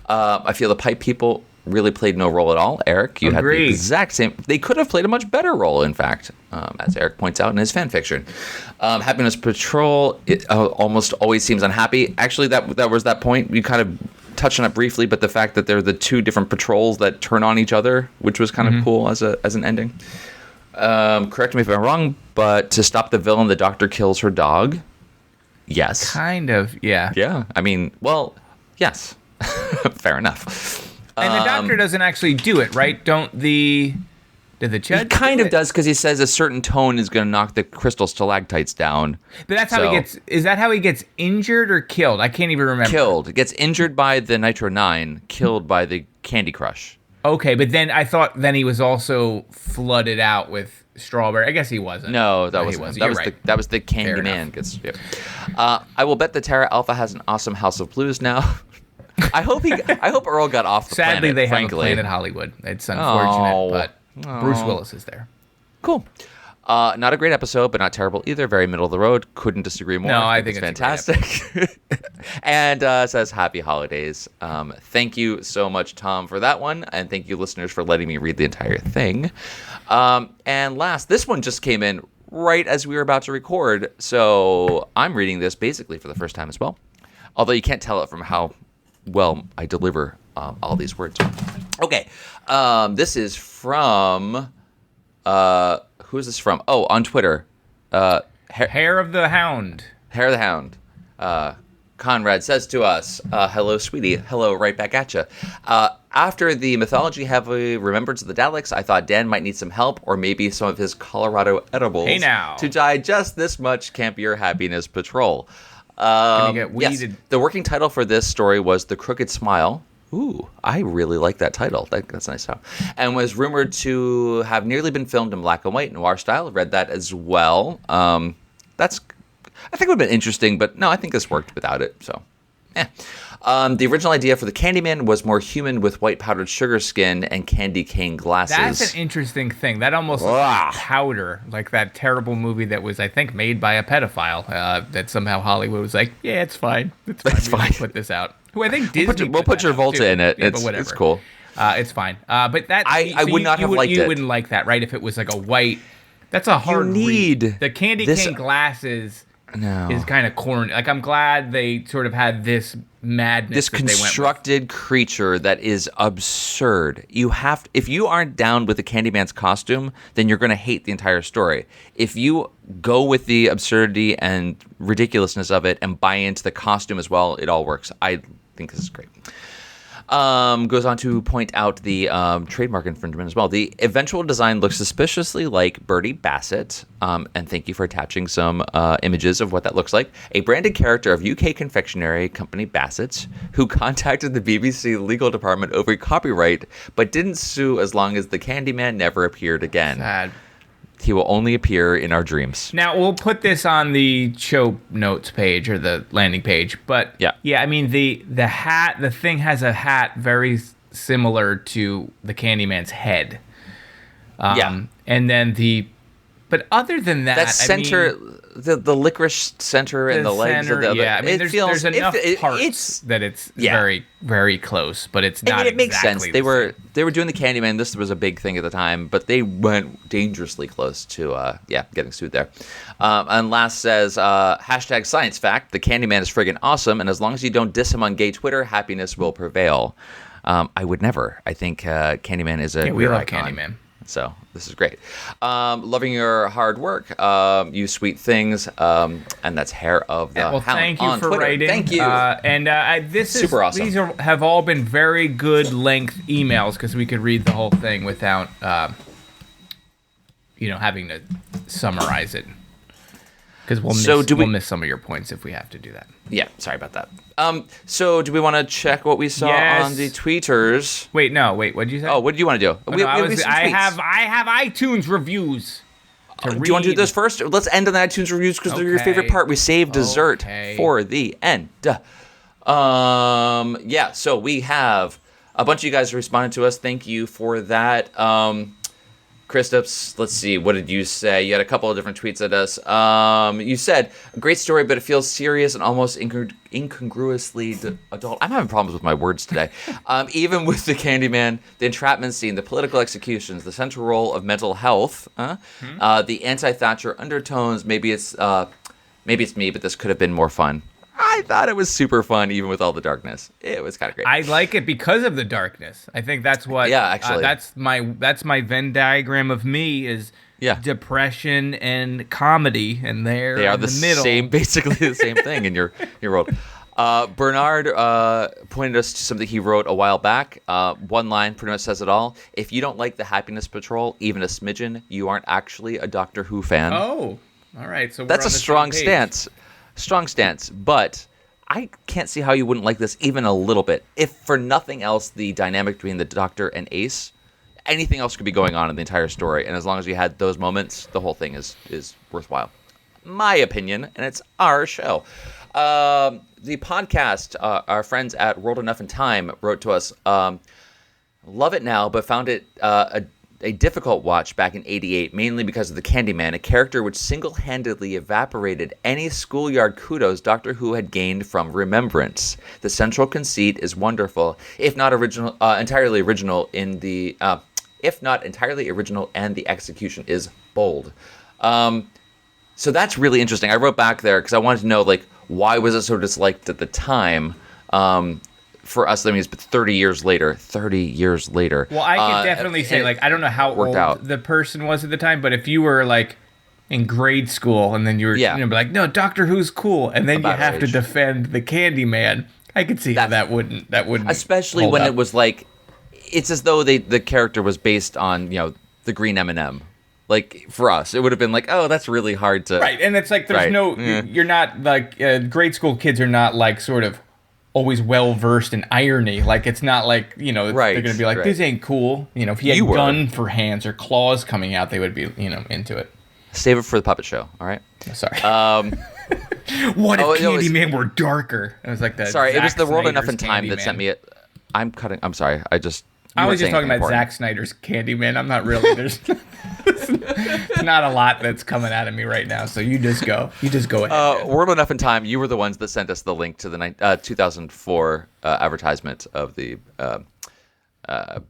I feel the pipe people really played no role at all. Eric, you had the Agreed. exact same. They could have played a much better role, in fact, as Eric points out in his fan fiction. Happiness Patrol almost always seems unhappy. Actually, that was that point. You kind of touched on it briefly, but the fact that they're the two different patrols that turn on each other, which was kind of cool as an ending. Correct me if I'm wrong, but to stop the villain, the Doctor kills her dog. Yes. Kind of, yeah. Yeah. I mean, well, yes. Fair enough. And the doctor doesn't actually do it, right? Did the He judge kind do of it? does because he says a certain tone is going to knock the crystal stalactites down. But that's how So- he gets. Is that how he gets injured or killed? I can't even remember. Killed. Gets injured by the Nitro 9, killed by the Candy Crush. Okay, but then I thought he was also flooded out with strawberry. I guess he wasn't. No, that he wasn't. wasn't. That You're was right. that was the Fair Candyman. enough. Gets. Yep. I will bet the Terra Alpha has an awesome House of Blues now. I hope Earl got off the Sadly, planet. they frankly. have a Planet Hollywood. It's unfortunate, Oh. but Bruce Willis is there. Cool. Not a great episode, but not terrible either. Very middle of the road. Couldn't disagree more. No, I think it's it's a great fantastic. And says happy holidays. Thank you so much, Tom, for that one, and thank you, listeners, for letting me read the entire thing. And last, this one just came in right as we were about to record, so I'm reading this basically for the first time as well. Although you can't tell it from how well I deliver all these words. Okay, this is from. Who is this from? Oh, on Twitter. Hair of the Hound. Hair of the Hound. Conrad says to us, hello, sweetie. Hello, right back at you. After the mythology-heavy Remembrance of the Daleks, I thought Dan might need some help, or maybe some of his Colorado edibles. Hey, now. To digest this much Campier Happiness Patrol. Gonna get Yes, weeded. the working title for this story was The Crooked Smile. Ooh, I really like that title. That's nice. And was rumored to have nearly been filmed in black and white, noir style. Read that as well. I think it would have been interesting, but no, I think this worked without it. So, the original idea for the Candyman was more human with white powdered sugar skin and candy cane glasses. That's an interesting thing. That almost looks like powder, like that terrible movie that was, I think, made by a pedophile. That somehow Hollywood was like, yeah, it's fine. It's fine. Put this out. Who I think Disney. We'll put Travolta in it. Yeah, it's cool. It's fine. But that I would not have liked it. You wouldn't like that, right? If it was like a white. That's a hard read. The candy cane glasses. No. Is kind of corny. Like, I'm glad they sort of had this madness. This constructed creature that is absurd. If you aren't down with the Candyman's costume, then you're going to hate the entire story. If you go with the absurdity and ridiculousness of it and buy into the costume as well, it all works. I think this is great. Goes on to point out the trademark infringement as well. The eventual design looks suspiciously like Bertie Bassett, and thank you for attaching some images of what that looks like. A branded character of UK confectionery company Bassett's, who contacted the BBC legal department over copyright, but didn't sue as long as the Candyman never appeared again. Sad. He will only appear in our dreams. Now, we'll put this on the show notes page or the landing page. But, yeah, I mean, the thing has a hat very similar to the Candyman's head. And then but other than that, center, the licorice center and the legs of the other. Yeah, I mean, there's enough parts that it's very, very close, but it's not. It makes exactly sense. They were doing the Candyman. This was a big thing at the time, but they went dangerously close to getting sued there. And last says hashtag science fact: the Candyman is friggin' awesome, and as long as you don't diss him on gay Twitter, happiness will prevail. I would never. I think Candyman is a we love icon. Candyman. So this is great. Loving your hard work, you sweet things, and that's Hair of the Hound thank you on for Twitter. writing. Thank you. This is super awesome. These have all been very good length emails because we could read the whole thing without, having to summarize it. Because we'll miss some of your points if we have to do that. Yeah, sorry about that. So do we want to check what we saw on the tweeters? Wait, what did you say? Oh, what do you want to do? I have iTunes reviews. Do you want to do this first? Let's end on the iTunes reviews because they're your favorite part. We saved dessert for the end. So we have a bunch of you guys who responded to us. Thank you for that. Kristaps, let's see, what did you say? You had a couple of different tweets at us. You said, a great story, but it feels serious and almost incongruously adult. I'm having problems with my words today. Even with the Candyman, the entrapment scene, the political executions, the central role of mental health, the anti-Thatcher undertones, maybe it's me, but this could have been more fun. I thought it was super fun, even with all the darkness. It was kind of great. I like it because of the darkness. I think that's what. Yeah, actually, that's my Venn diagram of me is depression and comedy, and they are the middle. Basically the same thing in your world. Bernard pointed us to something he wrote a while back. One line pretty much says it all. If you don't like the Happiness Patrol, even a smidgen, you aren't actually a Doctor Who fan. Oh, all right. So that's a strong stance. Strong stance, but I can't see how you wouldn't like this even a little bit. If for nothing else, the dynamic between the Doctor and Ace, anything else could be going on in the entire story, and as long as you had those moments, the whole thing is worthwhile. My opinion, and it's our show. The podcast, our friends at World Enough in Time wrote to us, love it now, but found it a difficult watch back in '88, mainly because of the Candyman, a character which single-handedly evaporated any schoolyard kudos Doctor Who had gained from Remembrance. The central conceit is wonderful, if not entirely original, and the execution is bold. So that's really interesting. I wrote back there because I wanted to know, why was it so disliked at the time? For us, that means 30 years later. Well, I can definitely say, I don't know how old the person was at the time, but if you were, in grade school and then you were no, Doctor Who's cool, and then you have to defend the Candyman, I could see how that wouldn't especially when it was it's as though the character was based on, the green M&M. For us, it would have been oh, that's really hard to... Right, and it's there's you're not, grade school kids are not, sort of always well-versed in irony. It's not they're going to be this ain't cool. If he had gun for hands or claws coming out, they would be, into it. Save it for the puppet show, all right? Sorry. What if Oh, it was- Candyman were darker? It was like that. Sorry, it was Zack the World Enough Snyder's in Time that Candyman. sent me it. I'm sorry. I you was weren't just saying talking about important. Zack Snyder's Candyman. I'm not really. There's not a lot that's coming out of me right now. So you just go. You just go ahead. World Enough in Time. You were the ones that sent us the link to the 2004 advertisement of the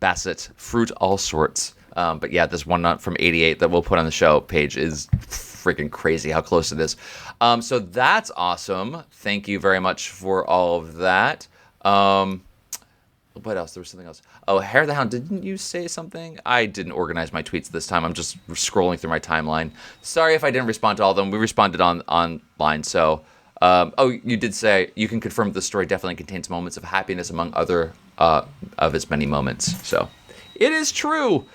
Bassett fruit all sorts. But yeah, this one from '88 that we'll put on the show page is freaking crazy how close it is. So that's awesome. Thank you very much for all of that. What else? There was something else. Oh, Hair the Hound, didn't you say something? I didn't organize my tweets this time. I'm just scrolling through my timeline. Sorry if I didn't respond to all of them. We responded online. So, you did say you can confirm the story definitely contains moments of happiness among other of its many moments. So, it is true.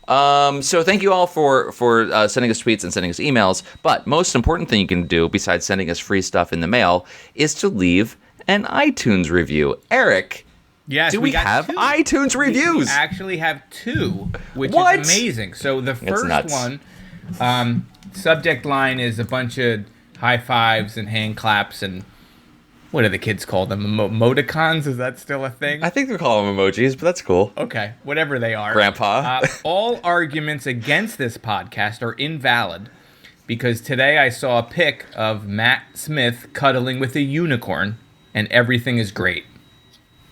So thank you all for sending us tweets and sending us emails. But most important thing you can do besides sending us free stuff in the mail is to leave an iTunes review. Eric. Yes, Do we got have 2. iTunes reviews? We actually have 2, which What? is amazing. So the first nuts. one, subject line is a bunch of high fives and hand claps and what do the kids call them? Emoticons? Is that still a thing? I think they're calling them emojis, but that's cool. Okay, whatever they are. Grandpa. All arguments against this podcast are invalid because today I saw a pic of Matt Smith cuddling with a unicorn and everything is great.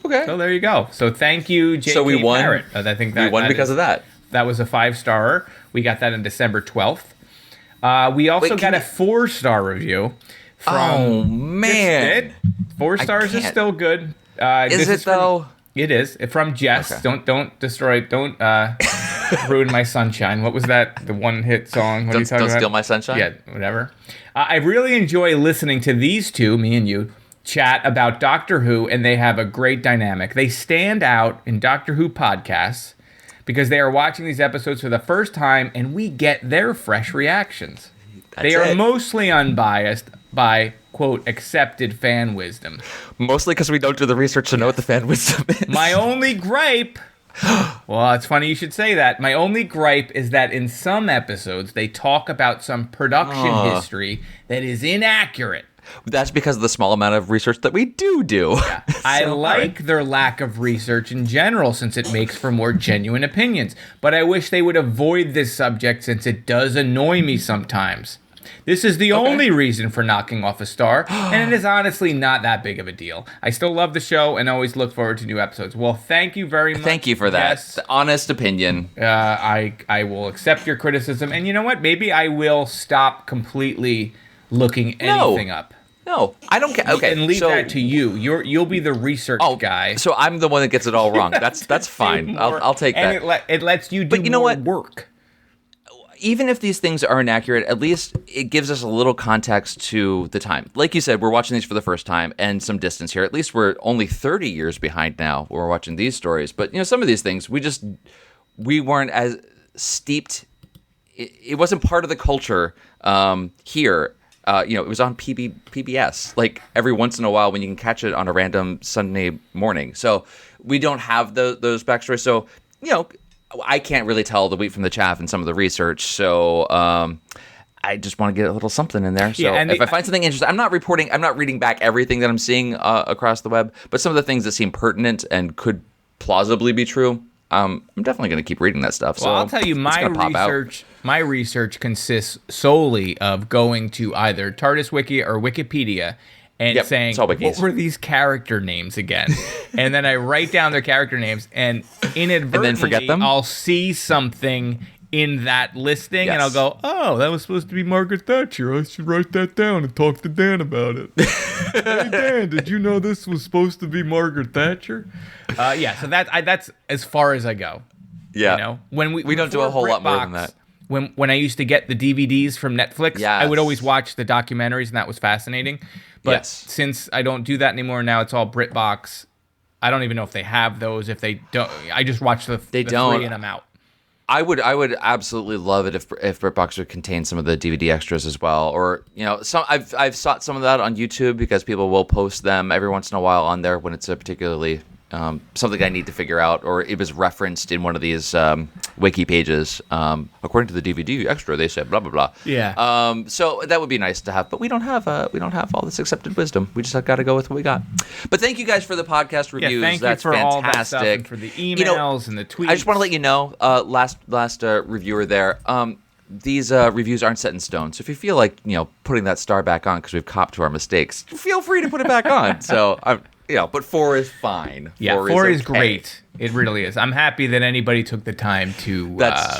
Okay. So there you go. So thank you, J.K. So we won. Parrott. I think We won because of that. That was a 5-starer. We got that on December 12th. We also Wait, got a 4-star review from. Oh, man. 4 stars is can't. still good. Is it though? It is. It's from Jess. Okay. Don't destroy. Don't ruin my sunshine. What was that? The one hit song. What are you talking Don't about? steal my sunshine? Yeah, whatever. I really enjoy listening to these two, me and you, chat about Doctor Who, and they have a great dynamic. They stand out in Doctor Who podcasts because they are watching these episodes for the first time, and we get their fresh reactions. They are mostly unbiased by, quote, accepted fan wisdom. Mostly because we don't do the research to know what the fan wisdom is. My only gripe, well, it's funny you should say that. My only gripe is that in some episodes, they talk about some production history that is inaccurate. That's because of the small amount of research that we do. Yeah. I like their lack of research in general since it makes for more genuine opinions, but I wish they would avoid this subject since it does annoy me sometimes. This is the only reason for knocking off a star, and it is honestly not that big of a deal. I still love the show and always look forward to new episodes. Well, thank you very much. Thank you for that. Yes. The honest opinion. I will accept your criticism, and you know what? Maybe I will stop completely looking anything up. No, I don't care. Okay, and leave so, that to you. You'll be the research guy. So I'm the one that gets it all wrong. That's fine. I'll take that. And it lets you do But you know more what? work. Even if these things are inaccurate, at least it gives us a little context to the time. Like you said, we're watching these for the first time and some distance here. At least we're only 30 years behind now when we're watching these stories. But, you know, some of these things, we weren't as steeped. It wasn't part of the culture here. It was on PBS, like every once in a while when you can catch it on a random Sunday morning. So we don't have those backstories. So, you know, I can't really tell the wheat from the chaff in some of the research. So I just want to get a little something in there. So if I find something interesting, I'm not reading back everything that I'm seeing across the web, but some of the things that seem pertinent and could plausibly be true, I'm definitely going to keep reading that stuff. Well, so I'll tell you, my research consists solely of going to either TARDIS Wiki or Wikipedia and saying, what were these character names again? And then I write down their character names, and inadvertently, and then forget them? I'll see something in that listing, and I'll go, oh, that was supposed to be Margaret Thatcher. I should write that down and talk to Dan about it. Hey, Dan, did you know this was supposed to be Margaret Thatcher? So that's as far as I go. Yeah. You know, when we don't do a whole lot more than that. When I used to get the DVDs from Netflix, I would always watch the documentaries, and that was fascinating. But since I don't do that anymore, now it's all BritBox. I don't even know if they have those. If they don't, I just watch the three and I'm out. I would absolutely love it if BritBox would contain some of the DVD extras as well, or I've sought some of that on YouTube because people will post them every once in a while on there when it's a particularly something I need to figure out, or it was referenced in one of these wiki pages. According to the DVD extra, they said blah blah blah. Yeah. So that would be nice to have, but we don't have all this accepted wisdom. We just got to go with what we got. But thank you guys for the podcast reviews. Thank That's you for fantastic. all that stuff and for the emails and the tweets. I just want to let you know, last reviewer there. These reviews aren't set in stone, so if you feel like putting that star back on because we've copped to our mistakes, feel free to put it back on. So but 4 is fine. Yeah, 4 is okay. great. It really is. I'm happy that anybody took the time to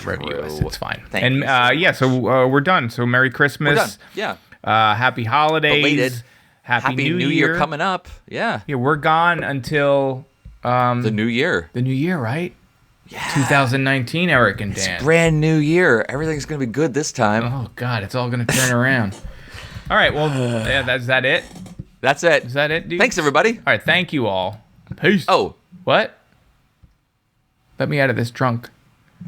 review us. It's fine. Thank you. So we're done. So Merry Christmas. We're done. Yeah. Happy holidays. Belated. Happy New Year coming up. Yeah. Yeah, we're gone until the new year. The new year, right? Yeah. 2019, Eric and Dan. It's brand new year. Everything's going to be good this time. Oh, God. It's all going to turn around. All right. Well, is that it? That's it. Is that it, dude? Thanks, everybody. All right. Thank you all. Peace. Oh. What? Let me out of this trunk.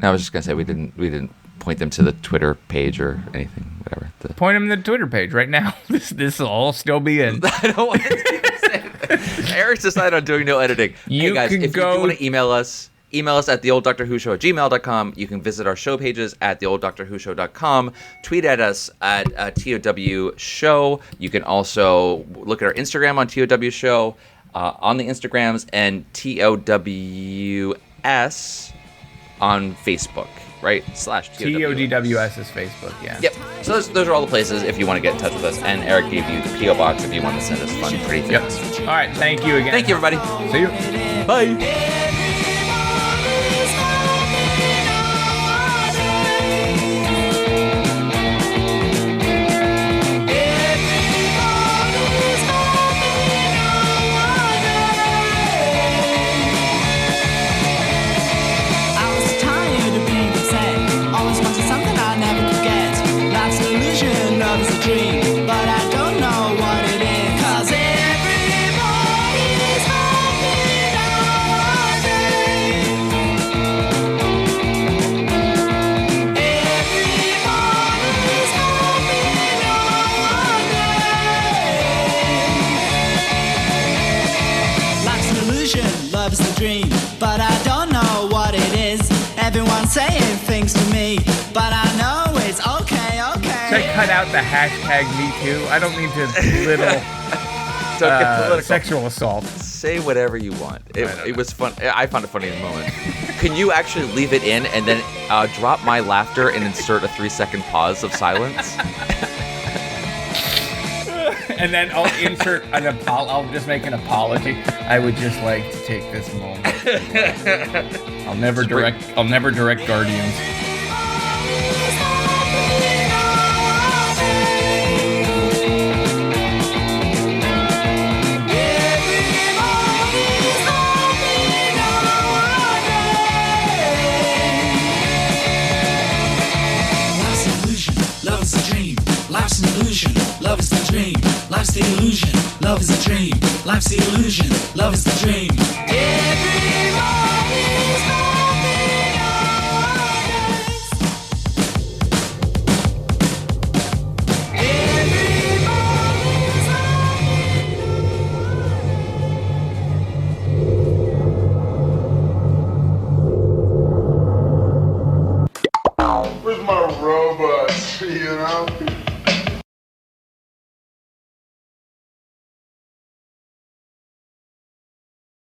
No, I was just going to say we didn't point them to the Twitter page or anything, whatever. Point them to the Twitter page right now. This will all still be in. I don't want to say that. Eric's decided on doing no editing. Hey, guys, if you do want to email us at theolddoctorwhoshow@gmail.com. You can visit our show pages at theolddoctorwhoshow.com. Tweet at us at TOW Show. You can also look at our Instagram on TOW Show, on the Instagrams, and TOWS on Facebook, right? / TODWS is Facebook, yeah. Yep. So those are all the places if you want to get in touch with us. And Eric gave you the P.O. Box if you want to send us fun, pretty things. Yep. All right. Thank you again. Thank you, everybody. See you. Bye. But I don't know what it is. Everyone's saying things to me, but I know it's okay. Should I cut out the hashtag #MeToo? I don't need to belittle sexual assault. Say whatever you want. It was fun. I found it funny in the moment. Can you actually leave it in and then drop my laughter and insert a 3-second pause of silence? And then I'll insert I'll just make an apology. I would just like to take this moment. I'll never direct Guardians. Life's an illusion, love is the dream. Life's the illusion, love is the dream. Life's the illusion, love is the dream. Everybody's happy nowadays. Everybody's Where's my robot? You know?